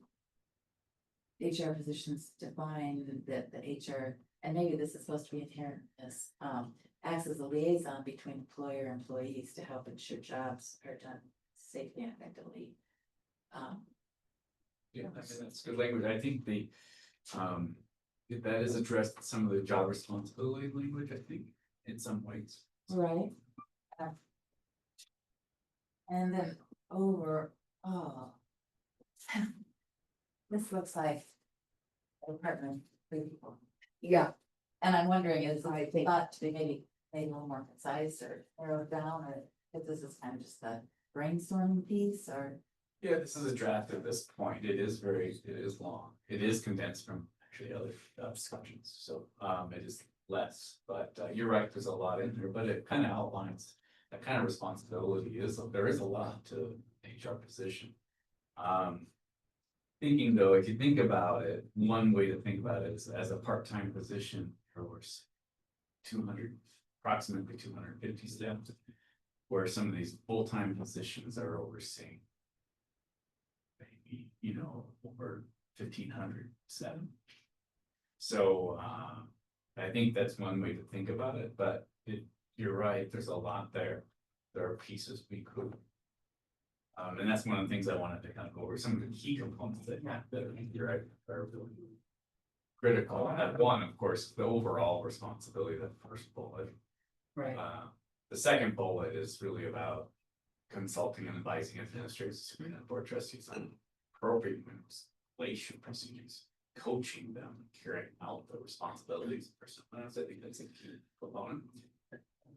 Speaker 6: HR positions define that the HR, and maybe this is supposed to be inherent in this, acts as a liaison between employer and employees to help ensure jobs are done safely and effectively.
Speaker 3: Yeah, that's good language. I think that is addressed in some of the job responsibility language, I think, in some ways.
Speaker 6: Right. And then oh. This looks like a department of 3 people.
Speaker 7: Yeah,
Speaker 6: And I'm wondering, is
Speaker 7: I
Speaker 6: it
Speaker 7: think-
Speaker 6: thought to be maybe made a little more concise or narrowed down, or if this is kind of just a brainstorming piece, or?
Speaker 3: Yeah, this is a draft at this point. It is long. It is condensed from actually other discussions, so it is less, but you're right, there's a lot in there, but it kind of outlines that kind of responsibility there is a lot to HR position. Thinking though, if you think about it, one way to think about it is as a part-time position, there was approximately 250 staff, where some of these full-time positions are overseeing maybe, over 1,507. So I think that's one way to think about it, but you're right, there's a lot there. There are pieces we could. And that's one of the things I wanted to kind of go over, some of the key components that you're right, are really critical. And one, of course, the overall responsibility, that first bullet.
Speaker 6: Right.
Speaker 3: The second bullet is really about consulting and advising administrators and board trustees on appropriate relation procedures, coaching them, carrying out the responsibilities of personnel. I think that's a key component.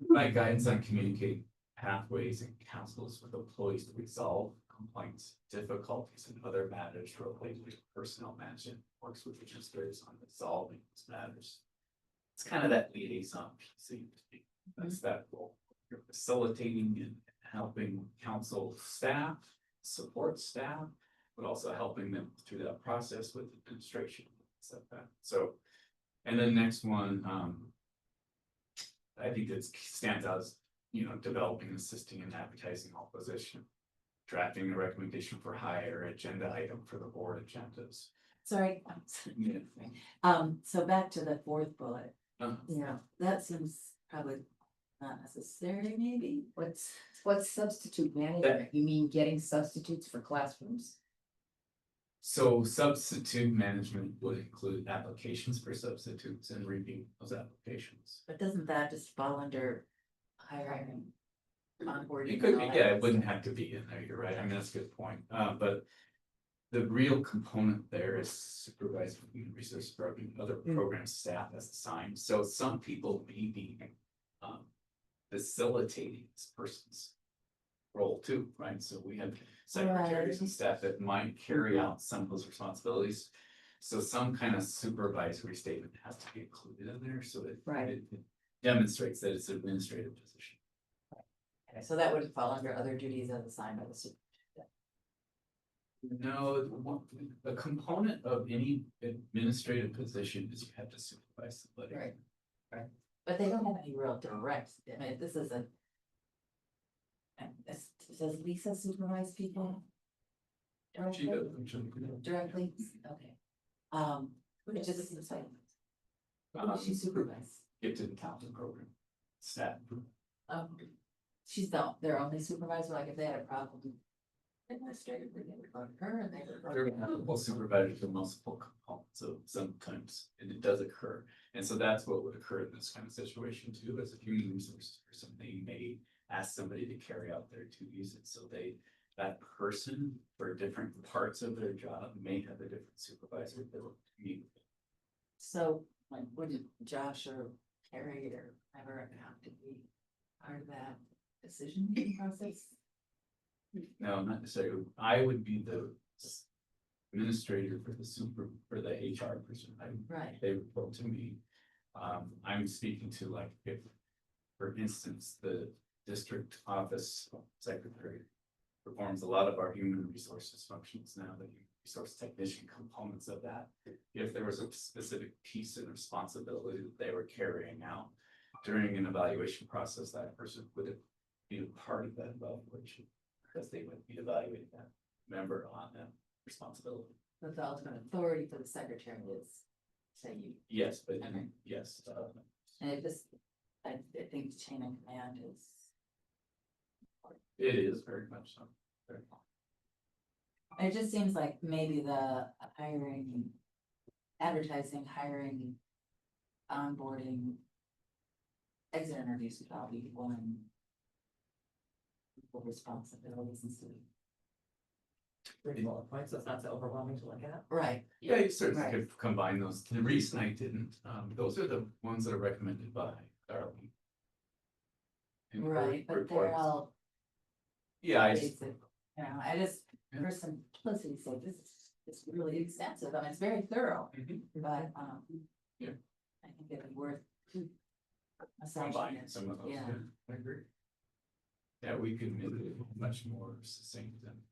Speaker 3: Provide guidance on communicating pathways and counsels with employees to resolve complaints, difficulties, and other matters related to personnel management. Works with administrators on resolving these matters. It's kind of that liaison piece. That's that role. You're facilitating and helping counsel staff, support staff, but also helping them through that process with administration. Stuff like that. So, and then next one, I think that stands out as, developing, assisting, and advertising all position, drafting a recommendation for hire agenda item for the board agendas.
Speaker 6: Sorry.
Speaker 3: Yeah.
Speaker 6: So back to the fourth bullet, Yeah, that seems probably not necessary, maybe.
Speaker 7: What's substitute management? You mean getting substitutes for classrooms?
Speaker 3: So substitute management would include applications for substitutes and reviewing those applications.
Speaker 6: But doesn't that just fall under hiring? Onboarding.
Speaker 3: It could
Speaker 6: and
Speaker 3: be,
Speaker 6: all that
Speaker 3: yeah,
Speaker 6: good
Speaker 3: it wouldn't
Speaker 6: stuff?
Speaker 3: have to be in there, you're right, I mean, that's a good point, but. The real component there is supervised human resource program, other program staff as assigned, so some people may be. Facilitating this person's role too, right, so we have secretaries and staff that might carry out some of those responsibilities. So some kind of supervisory statement has to be included in there, so that
Speaker 7: Right.
Speaker 3: it demonstrates that it's an administrative position.
Speaker 6: Okay, so that would fall under other duties as assigned by the superintendent.
Speaker 3: No, a component of any administrative position is you have to supervise somebody.
Speaker 6: Right. But they don't have any real direct, I mean, this is a. and does Lisa supervise people?
Speaker 3: She does, actually.
Speaker 6: Directly, okay. It just seems like. Who does she supervise?
Speaker 3: Gifted accounting program, staff.
Speaker 6: She's their only supervisor, like if they had a problem. Administratively, they would go to her and they would. go to
Speaker 3: There are
Speaker 6: them.
Speaker 3: multiple supervisors and multiple components, so sometimes, and it does occur. And so that's what would occur in this kind of situation too, as a human resources person, they may ask somebody to carry out their duties, and so that person for different parts of their job may have a different supervisor that will meet with them.
Speaker 6: So, like, wouldn't Josh or Carrie or ever have to be part of that decision making process?
Speaker 3: No, not necessarily, I would be the administrator for the HR person,
Speaker 6: Right.
Speaker 3: they report to me. I'm speaking to like, if, for instance, the district office secretary performs a lot of our human resources functions now, the human resource technician components of that. If there was a specific piece and responsibility that they were carrying out during an evaluation process, that person would be a part of that evaluation, because they would be evaluating that member on that responsibility.
Speaker 6: But the ultimate authority for the secretary is, say you,
Speaker 3: Yes, but
Speaker 6: Okay.
Speaker 3: yes,
Speaker 6: and it just, I think chain of command is.
Speaker 3: it is very much so. Very much.
Speaker 6: It just seems like maybe the hiring, advertising, hiring, onboarding. Exit interviews would all be one. Responsibilities and so.
Speaker 2: Pretty bullet points, so it's not so overwhelming to look at.
Speaker 6: Right,
Speaker 3: Yeah, you certainly
Speaker 6: Right.
Speaker 3: could combine those. The reason I didn't, those are the ones that are recommended by Darlene. In her
Speaker 6: right, but they're
Speaker 3: reports.
Speaker 6: all
Speaker 3: Yeah, I,
Speaker 6: basic, you know, I just,
Speaker 3: Yeah.
Speaker 6: for simplicity sake, this is really extensive, I mean, it's very thorough,
Speaker 3: Mhm.
Speaker 6: but,
Speaker 3: Yeah.
Speaker 6: I think it'd be worth.
Speaker 3: combine
Speaker 6: Assigning
Speaker 3: some of those,
Speaker 6: yeah.
Speaker 3: yeah, I agree. Yeah, we could make it much more succinct and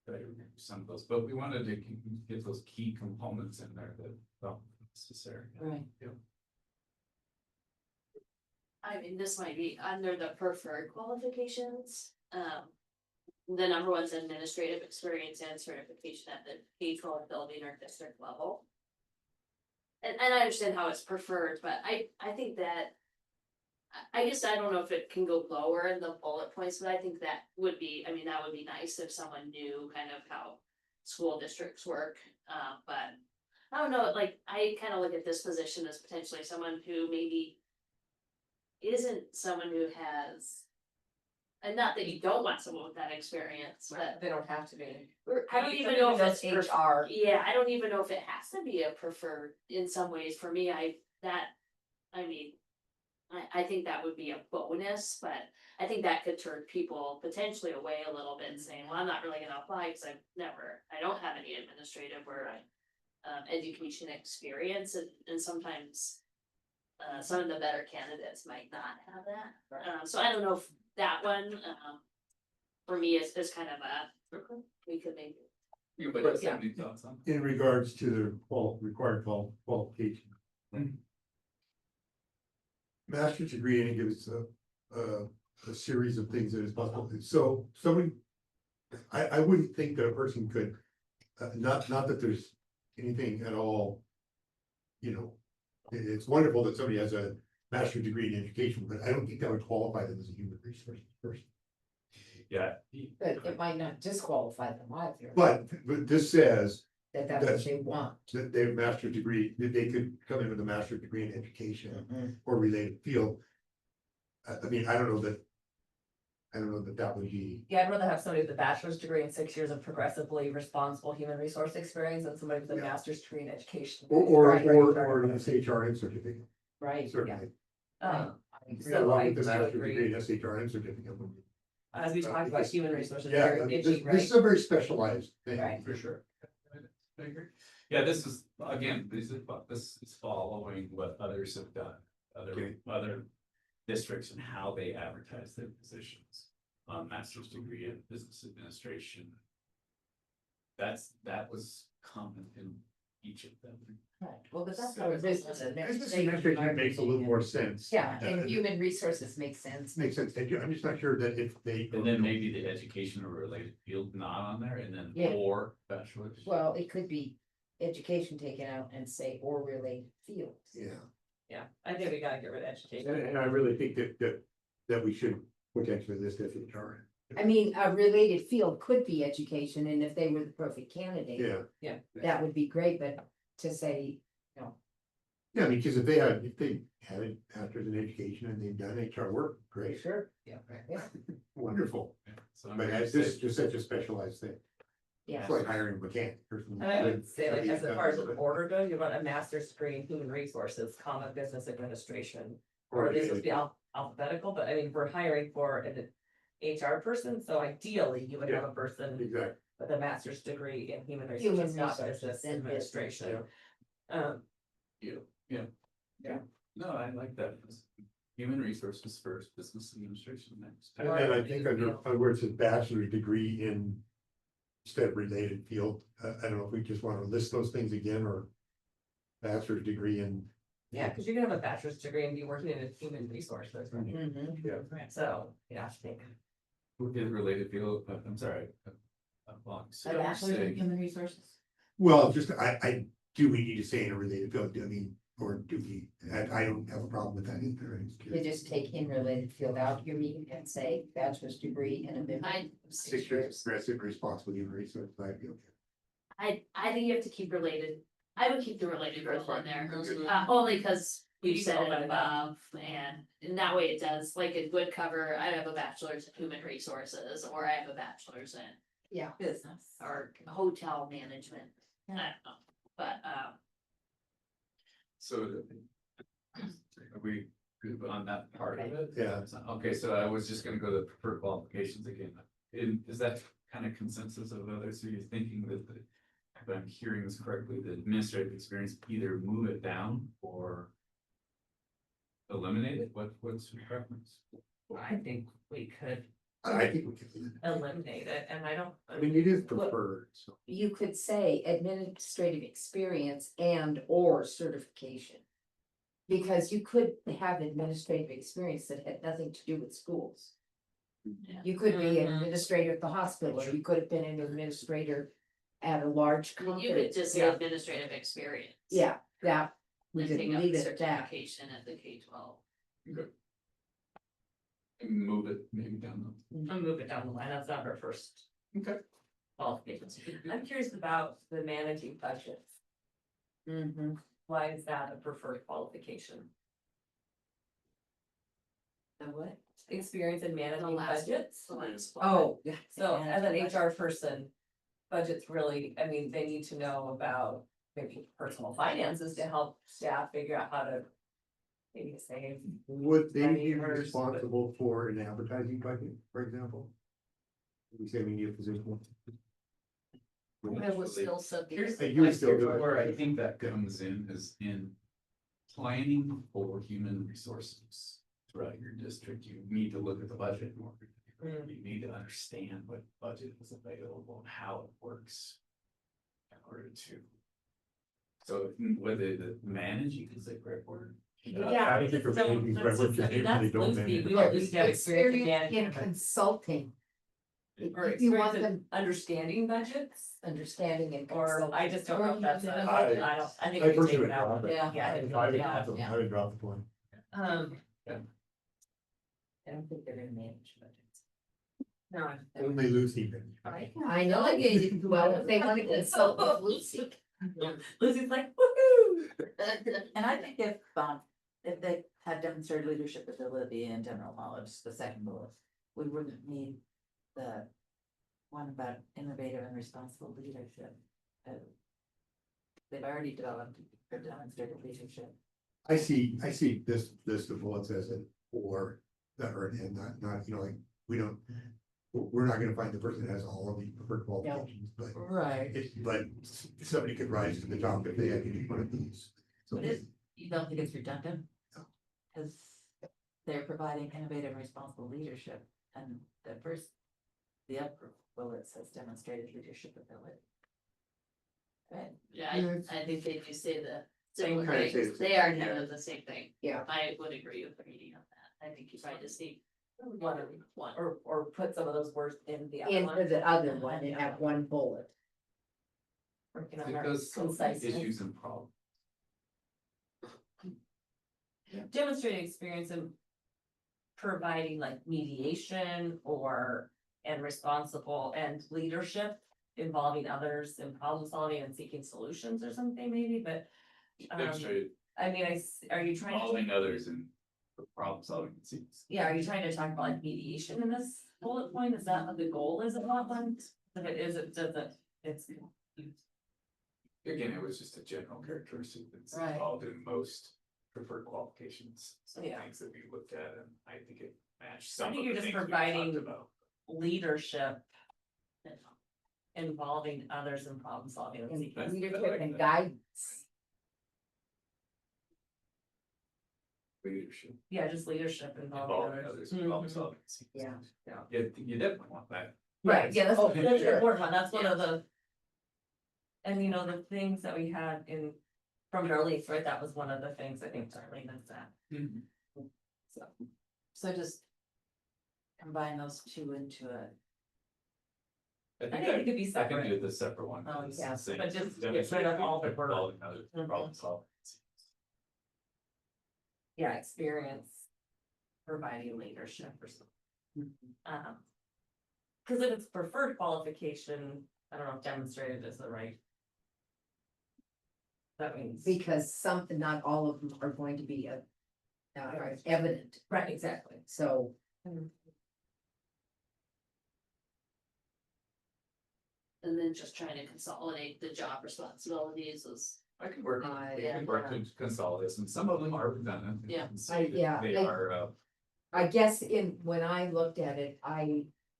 Speaker 3: better some of those, but we wanted to get those key components in there that felt necessary.
Speaker 6: Right.
Speaker 3: Yeah.
Speaker 1: I mean, this might be under the preferred qualifications, the number one's administrative experience and certification at the K-12 building or district level. And I understand how it's preferred, but I think that. I guess I don't know if it can go lower in the bullet points, but I think that would be, I mean, that would be nice if someone knew kind of how school districts work, but. I don't know, like, I kind of look at this position as potentially someone who maybe. Isn't someone who has. And not that you don't want someone with that experience, but.
Speaker 2: They don't have to be.
Speaker 1: I don't even know if it's HR. Yeah, I don't even know if it has to be a preferred in some ways. For me, I mean. I think that would be a bonus, but I think that could turn people potentially away a little bit and saying, well, I'm not really gonna apply because I don't have any administrative or. Education experience and sometimes. Some of the better candidates might not have that. So I don't know if that one, for me is kind of we could maybe.
Speaker 3: Anybody else have any thoughts on?
Speaker 5: In regards to the required qualification. Master's degree, and it gives a series of things that is possible, so somebody. I wouldn't think that a person could, not that there's anything at all. You know, It's wonderful that somebody has a master's degree in education, but I don't think that would qualify them as a human resource person.
Speaker 3: Yeah.
Speaker 7: But it might not disqualify them either.
Speaker 5: But this says
Speaker 7: That's what they want.
Speaker 5: that they have a master's degree, that they could come in with a master's degree in education
Speaker 7: Mhm.
Speaker 5: or related field. I mean, I don't know that that would be,
Speaker 2: Yeah, I'd rather have somebody with a bachelor's degree and 6 years of progressively responsible human resource experience than somebody with a
Speaker 5: Yeah.
Speaker 2: master's degree in education.
Speaker 5: or
Speaker 7: Right,
Speaker 5: an SHRM certificate,
Speaker 7: Right.
Speaker 5: certainly.
Speaker 2: Um,
Speaker 7: I agree.
Speaker 2: So I
Speaker 5: Along with the
Speaker 2: do
Speaker 5: master's
Speaker 2: agree.
Speaker 5: degree in SHRM certificate. would be-
Speaker 2: as we talked about human resources,
Speaker 5: Yeah,
Speaker 2: very
Speaker 5: this
Speaker 2: itchy,
Speaker 5: this
Speaker 2: right?
Speaker 5: is a very specialized thing.
Speaker 7: Right.
Speaker 3: For sure. I agree. Yeah, this is, again, this is following what others have done, other districts and how they advertise their positions. Master's degree in business administration. That was common in each of them.
Speaker 7: Right. Well, but that's
Speaker 3: So
Speaker 7: how business
Speaker 5: Business
Speaker 7: administration.
Speaker 5: administration makes a little more sense.
Speaker 7: Yeah, and human resources makes sense.
Speaker 5: Makes sense. I'm just not sure that if they.
Speaker 3: And then maybe the education or related field not on there, and then
Speaker 7: Yeah.
Speaker 3: or bachelor's.
Speaker 7: Well, it could be education taken out and say or related fields.
Speaker 5: Yeah,
Speaker 2: Yeah, I think we gotta get rid of education.
Speaker 5: and I really think that we should potentially list SHRM.
Speaker 7: I mean, a related field could be education, and if they were the perfect candidate.
Speaker 5: Yeah,
Speaker 7: That would be great, but to say,
Speaker 5: yeah, I mean, because if they had a master's in education and they've done HR work, great,
Speaker 7: sure, yeah, yeah,
Speaker 5: wonderful.
Speaker 3: So I'm
Speaker 5: But
Speaker 3: gonna
Speaker 5: this
Speaker 3: say-
Speaker 5: is just such a specialized thing.
Speaker 7: yeah.
Speaker 5: It's like hiring a mechanic. person
Speaker 2: And I would
Speaker 5: with-
Speaker 2: say, like, as far as an order goes, you want a master's degree in human resources, comma, business administration. Or this would be alphabetical, but I mean, we're hiring for an HR person, so ideally you would have a person
Speaker 5: Exactly.
Speaker 2: with a master's degree in human
Speaker 7: Human
Speaker 2: resources, not
Speaker 7: resources
Speaker 2: business
Speaker 7: and business,
Speaker 2: administration.
Speaker 3: Yeah.
Speaker 2: Yeah.
Speaker 3: No, I like that. Human resources first, business administration next.
Speaker 5: And then I think under where it says bachelor's degree in instead of related field, I don't know if we just want to list those things again or bachelor's degree in.
Speaker 2: Yeah, because you can have a bachelor's degree and be working in human resources, right?
Speaker 7: Mhm.
Speaker 5: Yeah.
Speaker 2: So, yeah, I think.
Speaker 3: Is related field, I'm sorry. Long.
Speaker 7: A bachelor's in human resources.
Speaker 5: Well, just, do we need to say in a related field, I mean, or do we, I don't have a problem with that either.
Speaker 7: You just take in related field out, you mean, and say bachelor's degree in a business.
Speaker 1: I,
Speaker 5: 6 years progressive responsible human resource, I'd be okay.
Speaker 1: I think you have to keep related, I would keep the related
Speaker 5: That's
Speaker 1: field in
Speaker 5: fine.
Speaker 1: there,
Speaker 5: Okay.
Speaker 1: only because
Speaker 2: You
Speaker 1: you said
Speaker 2: know
Speaker 1: it
Speaker 2: that.
Speaker 1: above, and in that way it does, like it would cover, I have a bachelor's in human resources, or I have a bachelor's in,
Speaker 7: Yeah.
Speaker 2: Business.
Speaker 1: or hotel management. I don't know, but,
Speaker 3: So. Are we good on that part of it?
Speaker 5: Yeah.
Speaker 3: Okay, so I was just gonna go to preferred qualifications again. Is that kind of consensus of others? Are you thinking that if I'm hearing this correctly, the administrative experience, either move it down or eliminate it? What's your preference?
Speaker 2: I think we could
Speaker 5: I think we can,
Speaker 2: eliminate it, and I don't.
Speaker 5: I mean, it is preferred, so.
Speaker 7: You could say administrative experience and or certification. Because you could have administrative experience that had nothing to do with schools.
Speaker 1: Yeah.
Speaker 7: You could be an
Speaker 2: Mhm.
Speaker 7: administrator at the hospital, or you could have been an administrator at a large
Speaker 1: you
Speaker 7: company.
Speaker 1: could just say
Speaker 2: Yeah.
Speaker 1: administrative experience.
Speaker 7: Yeah, that, we
Speaker 1: And
Speaker 7: could
Speaker 1: take out
Speaker 7: leave
Speaker 1: the
Speaker 7: it at that.
Speaker 1: certification at the K-12.
Speaker 3: And move it maybe down.
Speaker 2: I'll move it down the line, that's not her first.
Speaker 3: Okay.
Speaker 2: Qualifications. I'm curious about the managing budgets.
Speaker 7: Mhm.
Speaker 2: Why is that a preferred qualification?
Speaker 7: The what?
Speaker 2: Experience in
Speaker 1: The
Speaker 2: managing
Speaker 1: last,
Speaker 2: budgets?
Speaker 1: the last one.
Speaker 7: Oh, yeah.
Speaker 2: So as an HR person, budgets really, I mean, they need to know about maybe personal finances to help staff figure out how to maybe save.
Speaker 5: Would they
Speaker 2: Money
Speaker 5: be
Speaker 2: versus-
Speaker 5: responsible for an advertising budget, for example? We say we need a position.
Speaker 1: I would still sub.
Speaker 3: Here's
Speaker 5: You would still do it.
Speaker 3: where I think that comes in is in planning for human resources throughout your district. You need to look at the budget in order. You need to understand what budget is available and how it works. In order to. So whether the managing is a great word.
Speaker 5: I don't think for
Speaker 2: So,
Speaker 5: managing,
Speaker 2: that's
Speaker 5: but
Speaker 2: just- I mean,
Speaker 5: they
Speaker 2: that's
Speaker 5: don't
Speaker 2: loosely,
Speaker 5: manage.
Speaker 2: we want loosely to have experience in
Speaker 7: Experience in
Speaker 2: management.
Speaker 7: consulting.
Speaker 2: Or
Speaker 7: If you want
Speaker 2: experience in
Speaker 7: them,
Speaker 2: understanding budgets.
Speaker 7: understanding and.
Speaker 2: Or I just don't know if that's,
Speaker 5: I-
Speaker 2: I think
Speaker 5: I
Speaker 2: we take
Speaker 5: personally
Speaker 2: it out.
Speaker 5: would drop it.
Speaker 6: Yeah.
Speaker 2: Yeah, I think
Speaker 5: I would,
Speaker 2: we take it out.
Speaker 5: I would drop the point.
Speaker 6: I don't think they're gonna manage budgets.
Speaker 2: No,
Speaker 5: When they lose even.
Speaker 7: I know, well, if they want to consult with Lucy.
Speaker 2: Lucy's like, woohoo!
Speaker 6: And I think if they had demonstrated leadership ability and general knowledge, the second bullet, we wouldn't need the one about innovative and responsible leadership. They've already developed or demonstrated leadership.
Speaker 5: I see this, the bullets as it for that are, and not, like, we don't. We're not gonna find the person that has all of the preferred qualifications, but
Speaker 6: Right.
Speaker 5: but somebody could rise to the top if they had to do one of these. So
Speaker 6: But you don't think it's redundant?
Speaker 5: No.
Speaker 6: Cause they're providing innovative and responsible leadership, and the upper bullet says demonstrated leadership ability. Right,
Speaker 1: Yeah,
Speaker 5: Yeah,
Speaker 1: I think they do say the
Speaker 2: Same
Speaker 1: similar
Speaker 5: thing.
Speaker 1: things, they are kind of the same thing.
Speaker 7: Yeah.
Speaker 1: I would agree with the reading on that, I think you probably just need
Speaker 2: One
Speaker 1: one.
Speaker 2: or put some of those words in the other
Speaker 7: Into
Speaker 2: one.
Speaker 7: the other one and have one bullet.
Speaker 2: Working on
Speaker 3: It
Speaker 2: our
Speaker 3: does solve
Speaker 2: conciseness.
Speaker 3: issues and problems.
Speaker 2: Demonstrated experience in providing like mediation and responsible and leadership involving others in problem solving and seeking solutions or something maybe, but
Speaker 3: Demonstrated
Speaker 2: I mean, are you trying to,
Speaker 3: involving others in problem solving.
Speaker 2: yeah, are you trying to talk about like mediation in this bullet point? Is that what the goal is of that one? If it is, it doesn't, it's.
Speaker 3: Again, it was just a general characteristic that's
Speaker 6: Right.
Speaker 3: involved in most preferred qualifications. Some
Speaker 2: Yeah.
Speaker 3: things that we looked at, and I think it matched
Speaker 2: I
Speaker 3: some
Speaker 2: think
Speaker 3: of
Speaker 2: you're
Speaker 3: the
Speaker 2: just
Speaker 3: things we
Speaker 2: providing-
Speaker 3: talked about.
Speaker 2: Leadership involving others in problem solving and
Speaker 7: And
Speaker 2: seeking.
Speaker 7: leadership and guidance.
Speaker 3: Leadership,
Speaker 2: Yeah, just leadership involving
Speaker 3: involving
Speaker 2: others.
Speaker 3: others in problem
Speaker 2: Mhm.
Speaker 3: solving.
Speaker 7: Yeah.
Speaker 3: Yeah, you definitely want that.
Speaker 2: Right, yeah, that's
Speaker 7: Oh,
Speaker 2: that's
Speaker 7: for
Speaker 2: the
Speaker 7: sure.
Speaker 2: important one, that's one of the. And you know, the things that we had from Darlene, right, that was one of the things I think Darlene is that.
Speaker 6: so just combine those two into a,
Speaker 3: I
Speaker 2: think it could be
Speaker 3: I can do
Speaker 2: separate.
Speaker 3: the separate one.
Speaker 6: Oh,
Speaker 3: It's
Speaker 7: yeah.
Speaker 3: the same.
Speaker 2: But just get
Speaker 3: Demonstrate
Speaker 2: rid of all the
Speaker 3: leadership
Speaker 2: work.
Speaker 3: involving others in
Speaker 2: Mhm.
Speaker 3: problem solving.
Speaker 2: Yeah, experience. Providing leadership or something. Cause if it's preferred qualification, I don't know if demonstrated is the right. That means,
Speaker 7: Because not all of them are going to be evident,
Speaker 2: right, exactly.
Speaker 7: so.
Speaker 1: And then just trying to consolidate the job responsibilities was,
Speaker 3: I can work, we
Speaker 7: yeah.
Speaker 3: can work to consolidate, and some of them are redundant. You
Speaker 1: Yeah.
Speaker 3: can see that
Speaker 7: yeah,
Speaker 3: They
Speaker 7: I-
Speaker 3: are,
Speaker 7: I guess when I looked at it,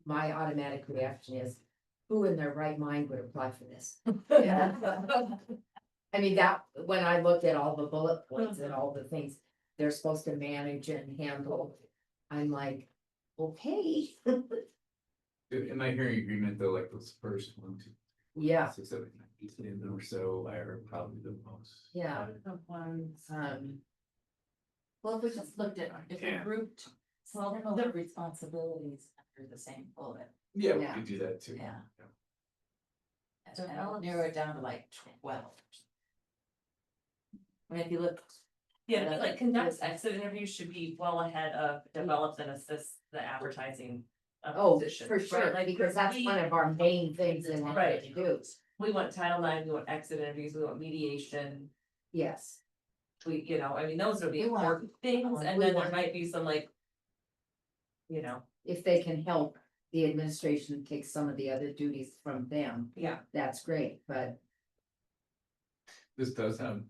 Speaker 7: my automatic reaction is, who in their right mind would apply for this? I mean, when I looked at all the bullet points and all the things they're supposed to manage and handle, I'm like, okay,
Speaker 3: am I hearing agreement though, like those first 1, 2,
Speaker 7: yeah,
Speaker 3: 6, 7, 8, 10 or so are probably the most.
Speaker 7: yeah.
Speaker 2: What are the ones?
Speaker 6: well, if we just looked at, if we
Speaker 3: Yeah.
Speaker 6: grouped some of the responsibilities under the same bullet,
Speaker 3: Yeah, we
Speaker 7: Yeah.
Speaker 3: could do that too.
Speaker 6: yeah.
Speaker 2: So
Speaker 6: And
Speaker 2: Alex-
Speaker 6: narrow it down to like 12. I mean, if you look,
Speaker 2: Yeah, but like conducts exit interviews should be well ahead of develops and assists the advertising. Of
Speaker 7: Oh,
Speaker 2: positions,
Speaker 7: for
Speaker 2: right?
Speaker 7: sure,
Speaker 2: Like,
Speaker 7: because that's
Speaker 2: we-
Speaker 7: one of our main things they want
Speaker 2: Right.
Speaker 7: to do,
Speaker 2: We want Title IX, we want exit interviews, we want mediation,
Speaker 7: yes.
Speaker 2: I mean, those are the
Speaker 6: We want-
Speaker 2: important things, and
Speaker 7: we
Speaker 2: then there
Speaker 7: want-
Speaker 2: might be some like. You know,
Speaker 7: If they can help the administration take some of the other duties from them,
Speaker 2: yeah,
Speaker 7: that's great, but
Speaker 3: This does have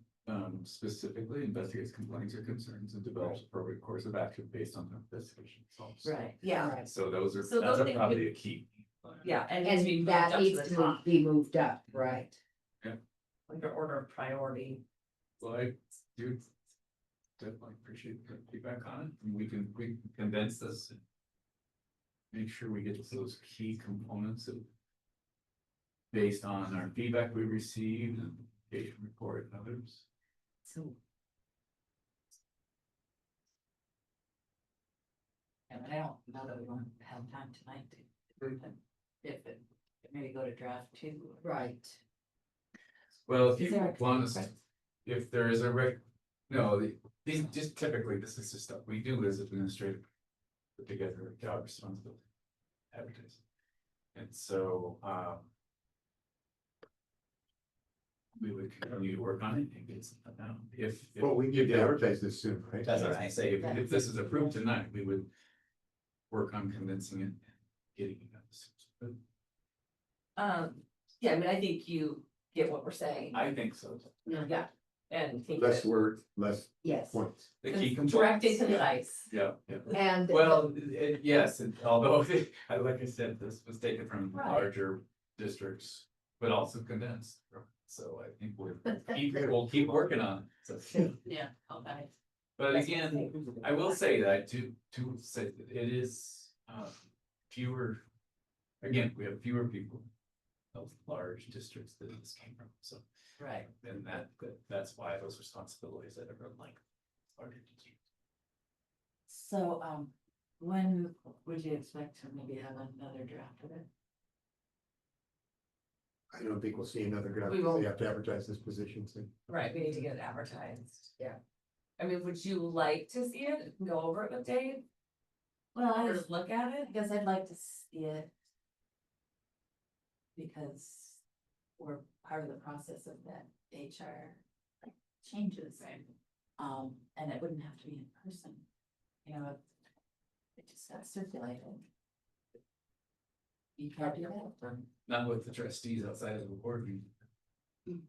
Speaker 3: specifically investigates complaints or concerns and develops appropriate course of action based on the investigation results.
Speaker 6: right,
Speaker 2: yeah,
Speaker 7: right.
Speaker 3: So those are,
Speaker 2: So
Speaker 3: that's
Speaker 2: those things
Speaker 3: probably a key.
Speaker 2: yeah, and needs to be
Speaker 7: And
Speaker 2: moved
Speaker 7: that
Speaker 2: up to
Speaker 7: needs
Speaker 2: the
Speaker 7: to
Speaker 2: top,
Speaker 7: be moved up, right?
Speaker 2: like your order of priority.
Speaker 3: Well, I do definitely appreciate the feedback on it, and we can condense this. And make sure we get to those key components of. Based on our feedback we received and engagement report and others.
Speaker 7: So,
Speaker 6: and I don't know that we won't have time tonight to, if it maybe go to draft two.
Speaker 7: Right.
Speaker 3: Well, if
Speaker 6: Is
Speaker 3: you
Speaker 6: there a
Speaker 3: want us,
Speaker 6: time
Speaker 3: if there is a no, these, just typically, this is just stuff we do as administrative. Put together a job responsibility, advertise. And so, we would continue to work on it and get something out. If.
Speaker 5: Well, we need to advertise this soon, right?
Speaker 3: That's what I say, if this is approved tonight, we would work on convincing it, getting it out.
Speaker 2: Yeah, I mean, I think you get what we're saying.
Speaker 3: I think so.
Speaker 2: Yeah, and think
Speaker 5: Less
Speaker 2: that
Speaker 5: words, less
Speaker 7: Yes.
Speaker 5: points.
Speaker 3: The key
Speaker 2: directing
Speaker 3: components.
Speaker 2: to the ice.
Speaker 3: Yeah, yeah.
Speaker 7: And.
Speaker 3: Well, yes, although, like I said, this was taken from
Speaker 2: Right.
Speaker 3: larger districts, but also condensed. So I think we'll keep working on it. So,
Speaker 1: Yeah, okay.
Speaker 3: but again, I will say that to say that it is fewer. Again, we have fewer people of large districts that this came from, so.
Speaker 6: Right.
Speaker 3: And that's why those responsibilities that are like larger districts.
Speaker 6: So, when would you expect to maybe have another draft of it?
Speaker 5: I don't think we'll see another draft,
Speaker 2: We
Speaker 5: because
Speaker 2: won't.
Speaker 5: they have to advertise this position soon.
Speaker 2: Right, we need to get it advertised.
Speaker 7: Yeah.
Speaker 2: I mean, would you like to see it, go over it with Dave,
Speaker 6: Well,
Speaker 2: or just look at it?
Speaker 6: I guess I'd like to see it. Because we're part of the process of that HR changes. And it wouldn't have to be in person. You know, it just got circulated. You can't do that.
Speaker 3: Not with the trustees outside of the board meeting.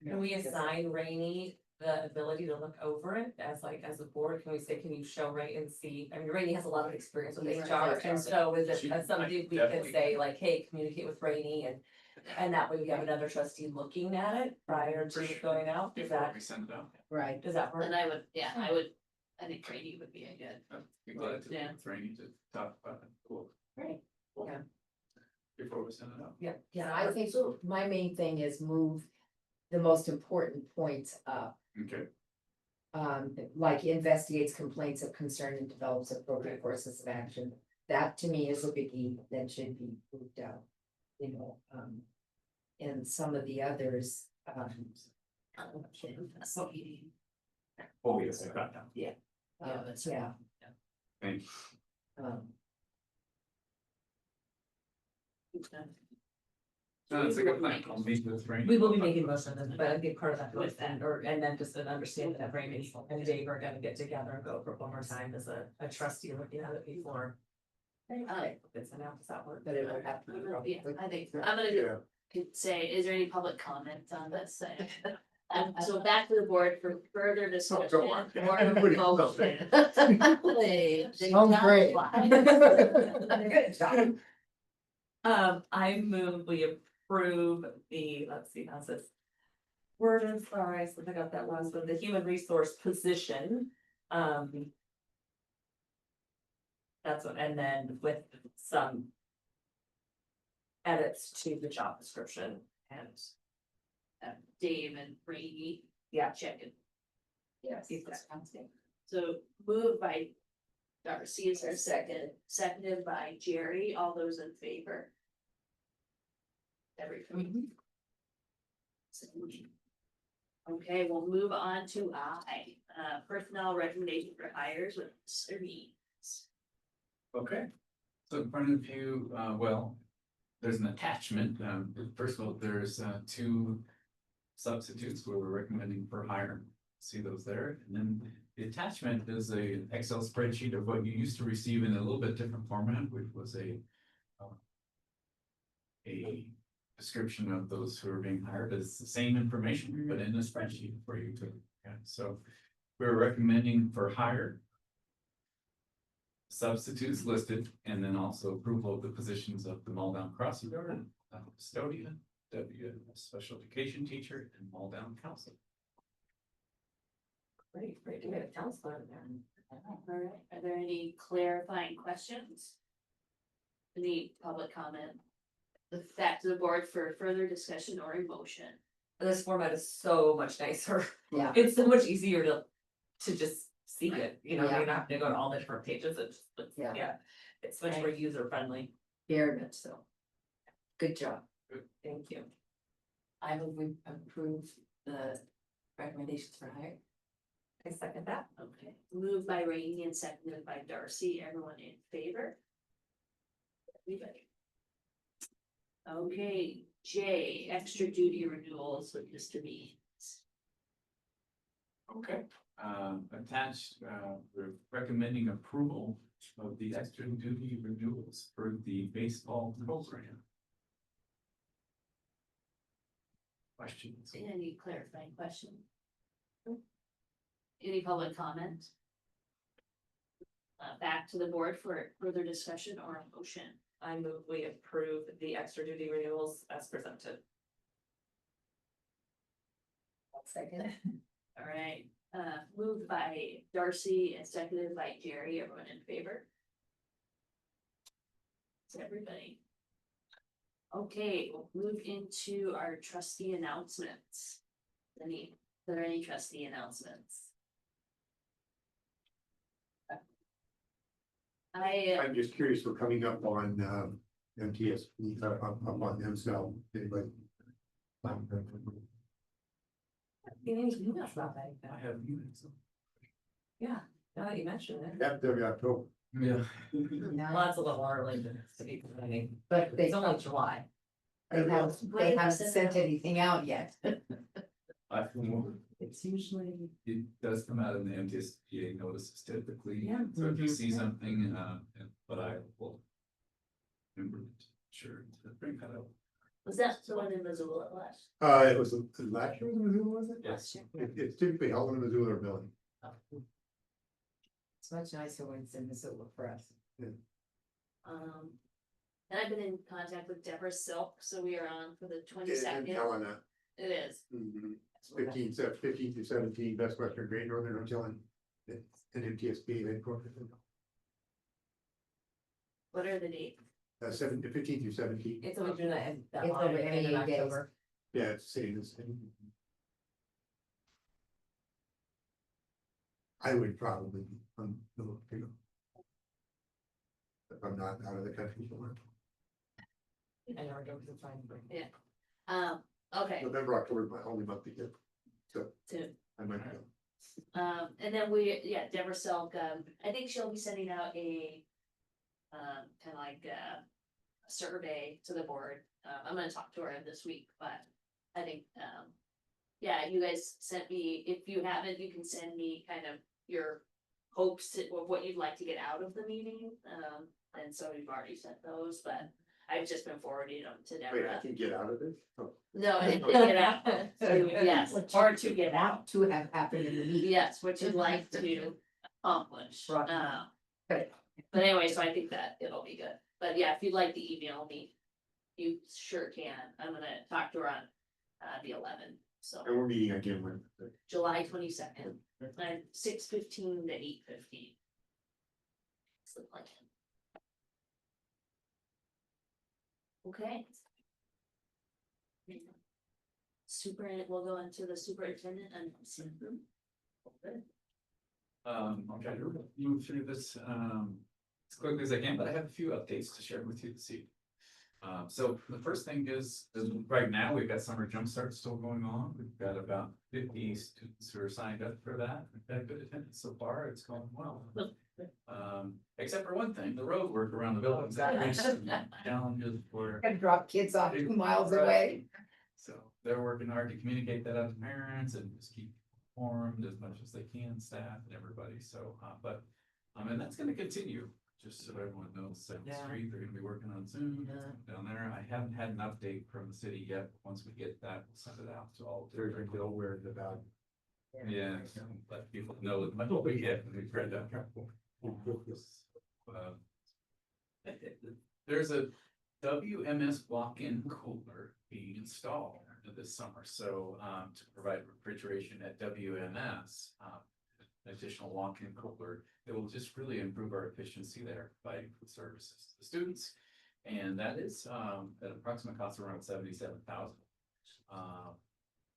Speaker 2: Can we assign Rainey the ability to look over it as a board? Can we say, can you show Ray and see? I mean, Rainey has a lot of experience with
Speaker 7: Right.
Speaker 2: HR, and so is
Speaker 3: She-
Speaker 2: it as something we could
Speaker 3: definitely.
Speaker 2: say like, hey, communicate with Rainey and that way we have another trustee looking at it prior
Speaker 3: For
Speaker 2: to
Speaker 3: sure.
Speaker 2: going out? Does
Speaker 3: Before
Speaker 2: that,
Speaker 3: we send it out.
Speaker 7: Right.
Speaker 2: does that work?
Speaker 1: And I think Brady would be a good.
Speaker 3: I'd be glad to,
Speaker 1: Yeah.
Speaker 3: with Rainey to talk about it. Cool.
Speaker 2: Great. Yeah.
Speaker 3: Before we send it out.
Speaker 2: Yeah.
Speaker 7: Yeah, I think my main thing is move the most important points up.
Speaker 3: Okay,
Speaker 7: Like investigates complaints of concern and develops appropriate courses of action. That to me is a biggie that should be moved out. You know, and some of the others,
Speaker 3: oh, yes, I got that.
Speaker 1: Yeah, that's right.
Speaker 7: yeah.
Speaker 3: Thank you. No, it's a good plan. I'll meet with Rainey.
Speaker 2: We will be making most of them, but I think part of that was then, and then just an understanding that Rainey and Dave are gonna get together and go over it one more time as a trustee looking at it before. It's an out, does that work?
Speaker 7: But it would have to be.
Speaker 1: Yeah, I think, so. I'm gonna say, is there any public comment on this? So back to the board for further discussion.
Speaker 5: go on.
Speaker 1: or
Speaker 5: Everybody
Speaker 1: motion.
Speaker 9: Sounds great.
Speaker 2: Good job. I move we approve let's see, how's this? Worded, sorry, so I got that last one, the human resource position. That's what, and then with some edits to the job description and,
Speaker 1: Dave and Brady.
Speaker 2: yeah,
Speaker 1: Check it.
Speaker 7: Yes.
Speaker 2: see if that sounds good.
Speaker 1: So moved by Darcy, is there a second? Seconded by Jerry, all those in favor? Everything. Okay, we'll move on to I, personnel recommendation for hires with Mr. Means.
Speaker 3: Okay, so in front of you, well, there's an attachment. First of all, there's two substitutes where we're recommending for hire. See those there, and then the attachment is a Excel spreadsheet of what you used to receive in a little bit different format, which was a description of those who are being hired. It's the same information, but in a spreadsheet for you to, yeah, so we're recommending for hire. Substitutes listed, and then also approval of the positions of the Muldown crossing guard, custodian, special education teacher, and Muldown counselor.
Speaker 2: Great, great, we have a counselor in there.
Speaker 1: All right, are there any clarifying questions? Any public comment? Back to the board for further discussion or emotion.
Speaker 2: This format is so much nicer.
Speaker 7: Yeah.
Speaker 2: It's so much easier to just see it, you know,
Speaker 7: Yeah.
Speaker 2: you're not gonna go to all the different pages, it's,
Speaker 7: Yeah.
Speaker 2: yeah, it's much more user friendly.
Speaker 7: Very much so. Good job.
Speaker 2: Thank you.
Speaker 6: I move we approve the recommendations for hire.
Speaker 2: I second that.
Speaker 1: Okay, moved by Rainey and seconded by Darcy, everyone in favor? Everybody. Okay, J, extra duty renewals with Mr. Means.
Speaker 3: Okay, attached, we're recommending approval of the extra duty renewals for the baseball program. Questions?
Speaker 1: Any clarifying question? Any public comment? Back to the board for further discussion or a motion.
Speaker 2: I move we approve the extra duty renewals as presented.
Speaker 7: Second.
Speaker 1: All right, moved by Darcy and seconded by Jerry, everyone in favor? It's everybody. Okay, we'll move into our trustee announcements. Are there any trustee announcements?
Speaker 5: I'm just curious, we're coming up on MTSP, up on MCL, anybody?
Speaker 3: I have units.
Speaker 2: Yeah, now that you mentioned it.
Speaker 5: Yep, every October.
Speaker 3: Yeah.
Speaker 2: Well, it's a little early to be planning.
Speaker 7: But
Speaker 2: It's only July.
Speaker 7: they haven't sent anything out yet.
Speaker 2: It's usually.
Speaker 3: It does come out in the MTSPA notices typically.
Speaker 2: Yeah.
Speaker 3: So if you see something, but I will. Remember, sure, to bring that up.
Speaker 1: Was that the one in Missoula last?
Speaker 5: It was last year in Missoula, was it?
Speaker 3: Yes.
Speaker 5: It's typically held in Missoula or Billy.
Speaker 7: It's much nicer when it's in Missoula for us.
Speaker 1: And I've been in contact with Deborah Silk, so we are on for the 22nd.
Speaker 5: Helena.
Speaker 1: It is.
Speaker 5: 15 through 17, Best Western Great Northern Hotel and MTSP headquarters.
Speaker 1: What are the dates?
Speaker 5: 15 through 17.
Speaker 2: It's only June and that
Speaker 7: It's
Speaker 2: long,
Speaker 7: over
Speaker 2: and in
Speaker 7: 88 days.
Speaker 2: October.
Speaker 5: Yeah, it's saying the same. I would probably, if I'm not out of the country somewhere.
Speaker 2: I know, it's fine.
Speaker 1: Okay,
Speaker 5: November, October is my only month to get, so
Speaker 1: two.
Speaker 5: I might go.
Speaker 1: And then Deborah Silk, I think she'll be sending out a kind of like a survey to the board. I'm gonna talk to her this week, but I think, yeah, you guys sent me, if you haven't, you can send me kind of your hopes of what you'd like to get out of the meeting. And so we've already sent those, but I've just been forwarding them to
Speaker 5: Wait,
Speaker 1: Deborah.
Speaker 5: I can get out of this? Oh.
Speaker 1: No, I didn't get out, yes, or to get out.
Speaker 7: Want to have happened in the meeting.
Speaker 1: Yes, what you'd like to accomplish.
Speaker 7: Right.
Speaker 1: But anyway, so I think that it'll be good. But yeah, if you'd like to email me, you sure can. I'm gonna talk to her on the 11th, so
Speaker 5: And we're meeting again with.
Speaker 1: July 22nd, 6:15 to 8:15. It's the plan. Okay. We'll go into the superintendent and. Okay.
Speaker 3: I'll try to move through this as quickly as I can, but I have a few updates to share with you this evening. So the first thing is right now, we've got summer jumpstart still going on. We've got about 50 students who are signed up for that. We've had good attendance so far. It's going well. Except for one thing, the road work around the building. Challenges for.
Speaker 7: Gotta drop kids off 2 miles away.
Speaker 3: So they're working hard to communicate that out to parents and just keep informed as much as they can, staff and everybody. So, and that's gonna continue, just so everyone knows. 7th Street, they're gonna be working on Zoom down there. I haven't had an update from the city yet. Once we get that, we'll send it out to all.
Speaker 5: They're real worried about.
Speaker 3: Yeah, let people know as much as we get when we spread that. There's a WMS walk-in cooler being installed this summer, so to provide refrigeration at WMS, an additional walk-in cooler, it will just really improve our efficiency there, providing food services to the students, and that is an approximate cost of around $77,000.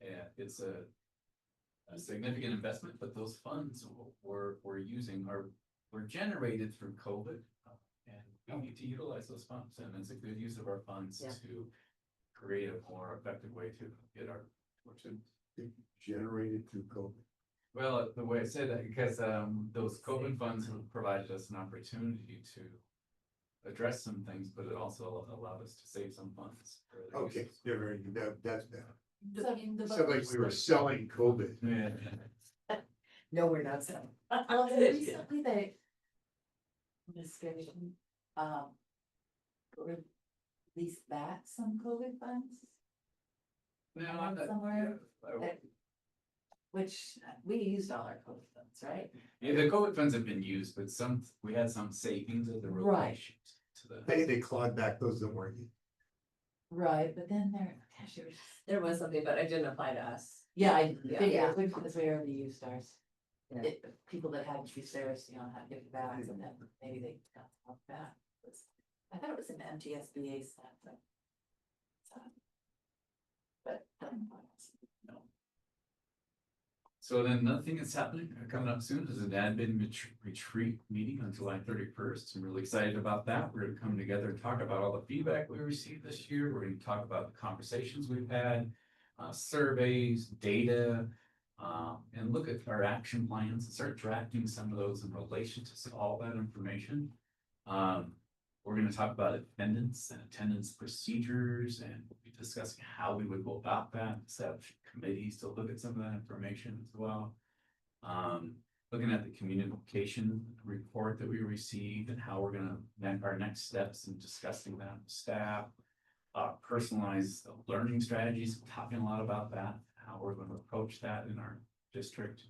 Speaker 3: And it's a significant investment, but those funds we're using were generated through COVID, and we need to utilize those funds, and it's a good use of our funds
Speaker 2: Yeah.
Speaker 3: to create a more effective way to get our, to
Speaker 5: Generated through COVID.
Speaker 3: well, the way I say that, because those COVID funds have provided us an opportunity to address some things, but it also allowed us to save some funds. for other
Speaker 5: Okay,
Speaker 3: uses.
Speaker 5: that's better.
Speaker 10: So in the.
Speaker 5: Sounds like we were selling COVID.
Speaker 3: Yeah.
Speaker 7: No, we're not selling.
Speaker 6: Well, recently they. Administration, released back some COVID funds,
Speaker 3: No, I'm not.
Speaker 6: Somewhere
Speaker 3: yeah,
Speaker 6: that- which we used all our COVID funds, right?
Speaker 3: Yeah, the COVID funds have been used, but we had some savings of the
Speaker 6: Right.
Speaker 3: relation to the.
Speaker 5: They clawed back those that weren't used.
Speaker 6: Right, but then gosh, it was,
Speaker 2: There was something, but it didn't apply to us.
Speaker 6: yeah, I
Speaker 2: Yeah.
Speaker 6: figured, because we already used ours.
Speaker 7: Yeah.
Speaker 6: People that hadn't used theirs, had to give it back, and then maybe they got it back. I thought it was an MTSBA stuff, but. But.
Speaker 3: No. So then nothing is happening, coming up soon is an admin retreat meeting on July 31st. I'm really excited about that. We're gonna come together and talk about all the feedback we received this year. We're gonna talk about the conversations we've had, surveys, data, and look at our action plans and start drafting some of those in relation to all that information. We're gonna talk about attendance and attendance procedures, and we'll be discussing how we would go about that, set up committees to look at some of that information as well. Looking at the communication report that we received and how we're gonna make our next steps in discussing that with staff. Personalized learning strategies, talking a lot about that, how we're gonna approach that in our district.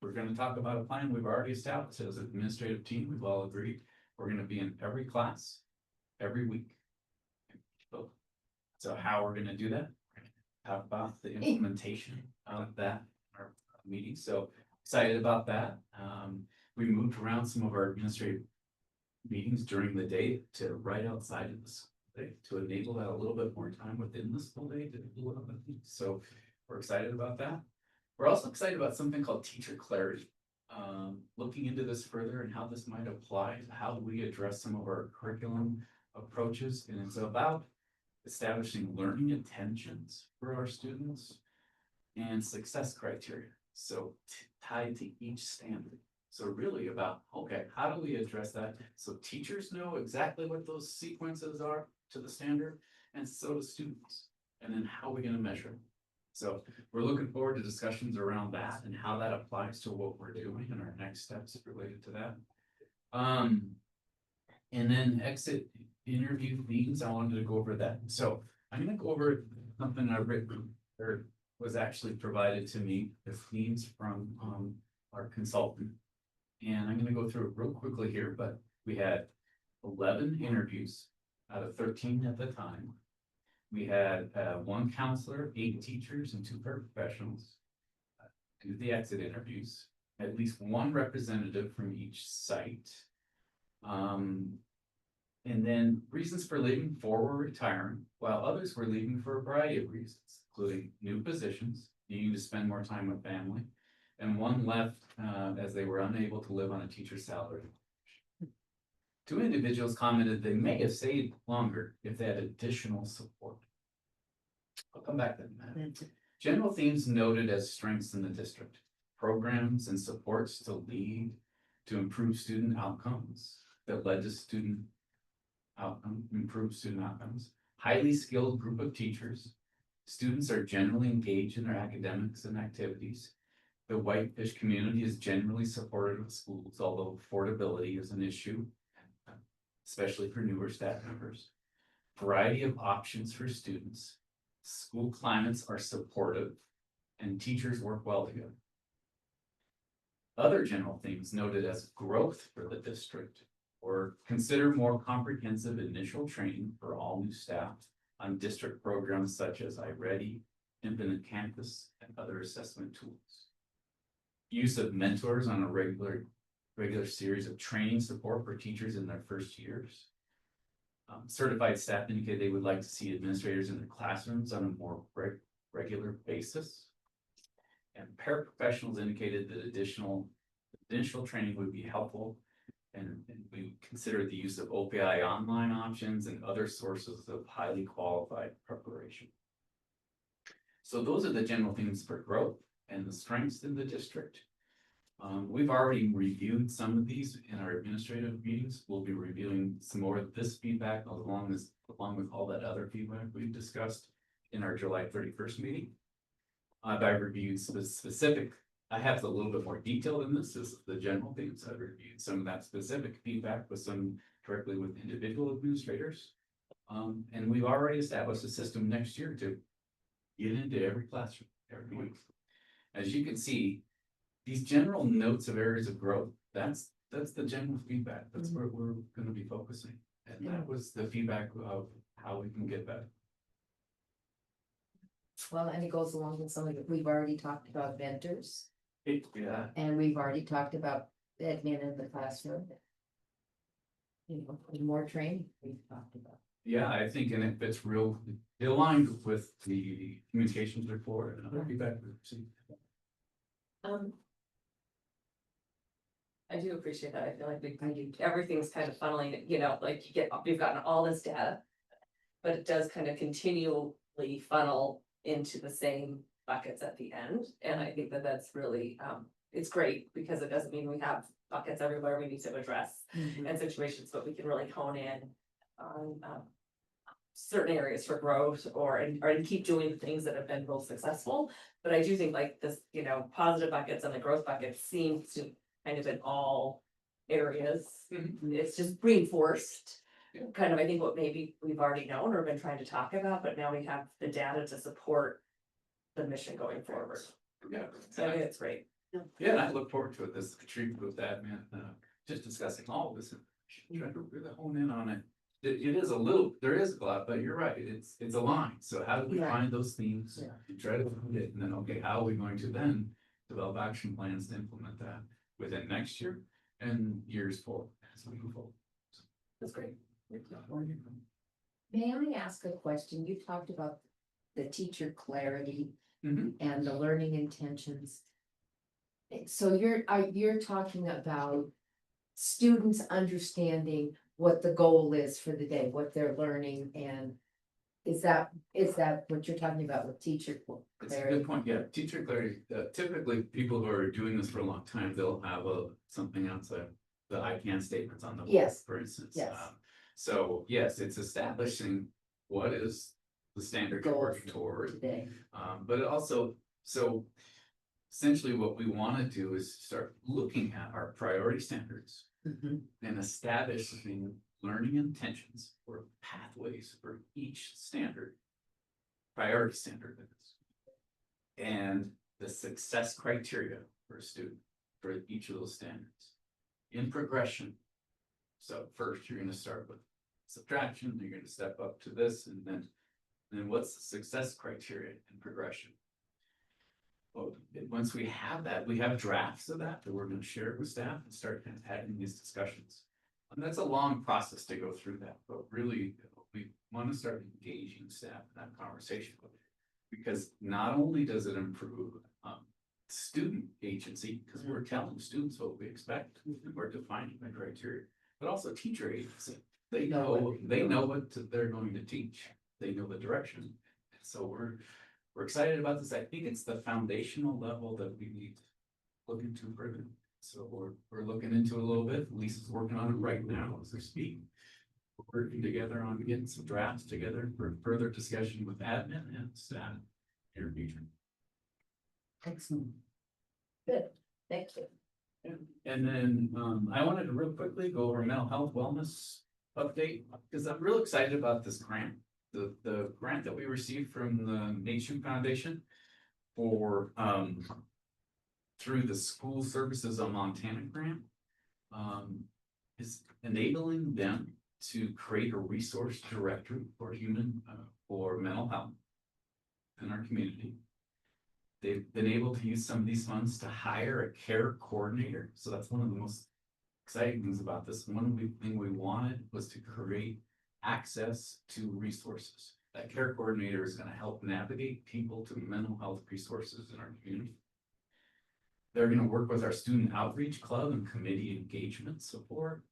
Speaker 3: We're gonna talk about a plan we've already established as an administrative team. We've all agreed we're gonna be in every class, every week. So how we're gonna do that, we're gonna talk about the implementation of that in our meeting, so excited about that. We moved around some of our administrative meetings during the day to right outside of the school day to enable that a little bit more time within the school day to do a lot of things. So we're excited about that. We're also excited about something called teacher clarity. Looking into this further and how this might apply to how we address some of our curriculum approaches, and it's about establishing learning intentions for our students and success criteria. So tied to each standard. So really about, okay, how do we address that? So teachers know exactly what those sequences are to the standard, and so do students. And then how are we gonna measure them? So we're looking forward to discussions around that and how that applies to what we're doing and our next steps related to that. And then exit interview themes, I wanted to go over that. So I'm gonna go over something I've written or was actually provided to me, the themes from our consultant. And I'm gonna go through it real quickly here, but we had 11 interviews out of 13 at the time. We had one counselor, 8 teachers, and 2 paraprofessionals do the exit interviews. At least one representative from each site. And then reasons for leaving: 4 were retiring, while others were leaving for a variety of reasons, including new positions, needing to spend more time with family, and 1 left as they were unable to live on a teacher's salary. 2 individuals commented they may have stayed longer if they had additional support. I'll come back to that. General themes noted as strengths in the district: programs and supports to lead to improve student outcomes that led to improved student outcomes, highly skilled group of teachers. Students are generally engaged in their academics and activities. The Whitefish community is generally supportive of schools, although affordability is an issue, especially for newer staff members. Variety of options for students. School climates are supportive and teachers work well together. Other general themes noted as growth for the district or consider more comprehensive initial training for all new staff on district programs such as iReady, Infinite Campus, and other assessment tools. Use of mentors on a regular series of training support for teachers in their first years. Certified staff indicate they would like to see administrators in their classrooms on a more regular basis. And paraprofessionals indicated that additional training would be helpful And we consider the use of OPI online options and other sources of highly qualified preparation. So those are the general themes for growth and the strengths in the district. We've already reviewed some of these in our administrative meetings. We'll be reviewing some more of this feedback along with all that other feedback we've discussed in our July 31st meeting. I've reviewed specific. I have a little bit more detail than this is the general themes. I've reviewed some of that specific feedback with some directly with individual administrators. And we've already established a system next year to get into every classroom every week. As you can see, these general notes of areas of growth, that's the general feedback. That's where we're going to be focusing. And that was the feedback of how we can get better.
Speaker 7: Well, and it goes along with some of it. We've already talked about mentors
Speaker 3: Yeah.
Speaker 7: and we've already talked about admin in the classroom. You know, and more training we've talked about.
Speaker 3: Yeah, I think, and it fits it aligned with the communications report and other feedback we've received.
Speaker 2: I do appreciate that. I feel like everything's kind of funneling, like you've gotten all this data. But it does kind of continually funnel into the same buckets at the end. And I think that that's really, it's great because it doesn't mean we have buckets everywhere we need to address and situations, but we can really hone in on certain areas for growth and keep doing the things that have been real successful. But I do think like this, positive buckets and the growth buckets seems to kind of in all areas. It's just reinforced.
Speaker 3: Yeah.
Speaker 2: Kind of, I think what maybe we've already known or been trying to talk about, but now we have the data to support the mission going forward.
Speaker 3: Yeah.
Speaker 2: So I think it's great.
Speaker 3: Yeah, and I look forward to it, this retreat with admin, just discussing all of this, trying to really hone in on it. It is there is a lot, but you're right, it's a line. So how do we
Speaker 7: Right.
Speaker 3: find those themes and try to find it, and then, okay, how are we going to then develop action plans to implement that within next year and years forward as we move forward. So,
Speaker 2: That's great.
Speaker 7: May I ask a question? You talked about the teacher clarity
Speaker 3: Mhm.
Speaker 7: and the learning intentions. So you're talking about students understanding what the goal is for the day, what they're learning, and is that what you're talking about with teacher
Speaker 3: It's a
Speaker 7: clarity?
Speaker 3: good point, yeah, teacher clarity, typically people who are doing this for a long time, they'll have something outside the I can statements on the board,
Speaker 7: Yes.
Speaker 3: for instance.
Speaker 7: Yes.
Speaker 3: So yes, it's establishing what is the standard you're
Speaker 7: Goal
Speaker 3: working toward.
Speaker 7: Today.
Speaker 3: But it also, so essentially what we want to do is start looking at our priority standards and establishing learning intentions or pathways for each standard, priority standard that is, and the success criteria for a student for each of those standards in progression. So first you're going to start with subtraction, you're going to step up to this, and then what's the success criteria in progression? Well, once we have that, we have drafts of that we're going to share with staff and start kind of having these discussions. And that's a long process to go through that, but really we want to start engaging staff in that conversation with it. Because not only does it improve student agency, because we're telling students what we expect, we're defining the criteria, but also teacher agency. They know what they're going to teach. They know the direction. So we're excited about this. I think it's the foundational level that we need to look into further. So we're looking into it a little bit. Lisa's working on it right now as we speak. We're working together on getting some drafts together for further discussion with admin and staff in the future.
Speaker 7: Excellent. Good, thank you.
Speaker 3: And then I wanted to real quickly go over mental health wellness update, because I'm real excited about this grant. The grant that we received from the Nation Foundation for through the School Services of Montana grant is enabling them to create a resource directory for for mental health in our community. They've been able to use some of these funds to hire a care coordinator. So that's one of the most exciting things about this. One thing we wanted was to create access to resources. That care coordinator is going to help navigate people to mental health resources in our community. they're gonna work with our student outreach club and committee engagement support.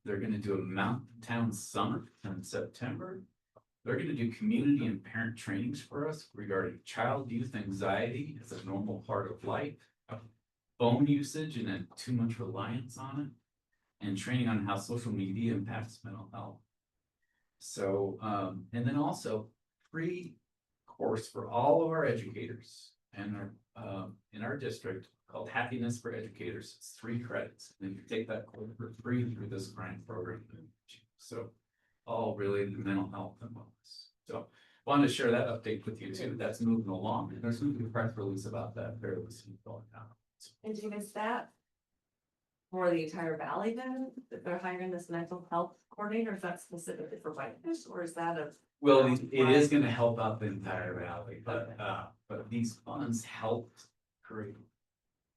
Speaker 3: They're gonna do a mountain town summit in September. They're gonna do community and parent trainings for us regarding child youth anxiety as a normal part of life. Phone usage and then too much reliance on it. And training on how social media impacts mental health. So, and then also free course for all of our educators and our, in our district called Happiness for Educators. It's 3 credits. And you take that course for free through this grant program. So all related to mental health and wellness. So wanted to share that update with you too. That's moving along. And there's going to be a press release about that fairly soon going out.
Speaker 2: And do you miss that? For the entire valley then, that they're hiring this mental health coordinator, is that specifically for Whitefish, or is that a?
Speaker 3: Well, it is gonna help out the entire valley, but these funds helped create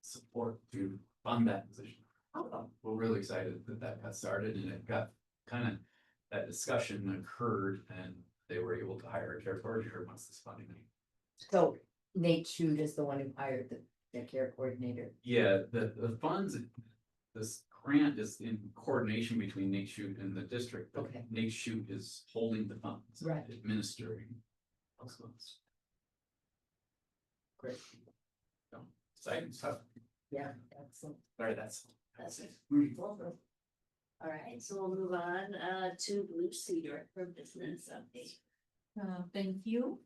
Speaker 3: support to fund that position. We're really excited that that got started and it got kind of, that discussion occurred and they were able to hire a care coordinator once this funding.
Speaker 7: So Nate Shute is the one who hired the care coordinator.
Speaker 3: Yeah, the funds, this grant is in coordination between Nate Shute and the district, but
Speaker 7: Okay.
Speaker 3: Nate Shute is holding the funds.
Speaker 7: Right.
Speaker 3: Administering those funds.
Speaker 7: Great.
Speaker 3: So, exciting stuff.
Speaker 7: Yeah, excellent.
Speaker 3: Sorry, that's it.
Speaker 1: All right, so we'll move on to Blue Cedar for business update.
Speaker 10: Thank you.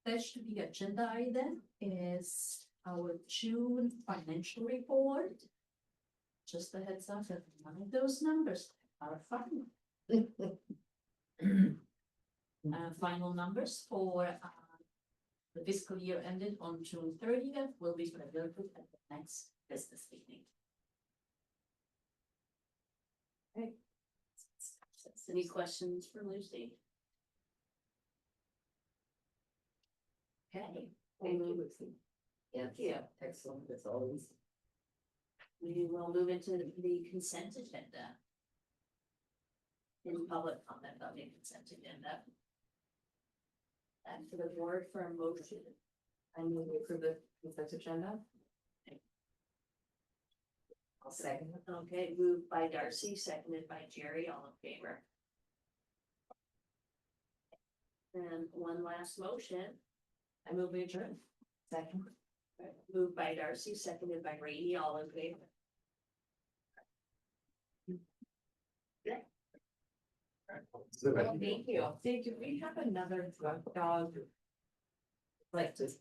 Speaker 10: Attached to the agenda item is our June financial report. Just a heads up that none of those numbers are final. Final numbers for the fiscal year ended on June 30th will be presented at the next business meeting.
Speaker 1: Any questions for Lucy? Okay,
Speaker 7: Thank you, Lucy.
Speaker 1: thank you.
Speaker 7: Excellent as always.
Speaker 1: We will move into the consent agenda. In public comment on the consent agenda. Back to the board for a motion.
Speaker 2: I move to approve the consent agenda.
Speaker 7: I'll second.
Speaker 1: Okay, moved by Darcy, seconded by Jerry, all in favor. And one last motion.
Speaker 2: I move we adjourn.
Speaker 7: Second.
Speaker 1: Moved by Darcy, seconded by Rainey, all in favor.
Speaker 2: Thank you. Dave, do we have another drug dog? Like just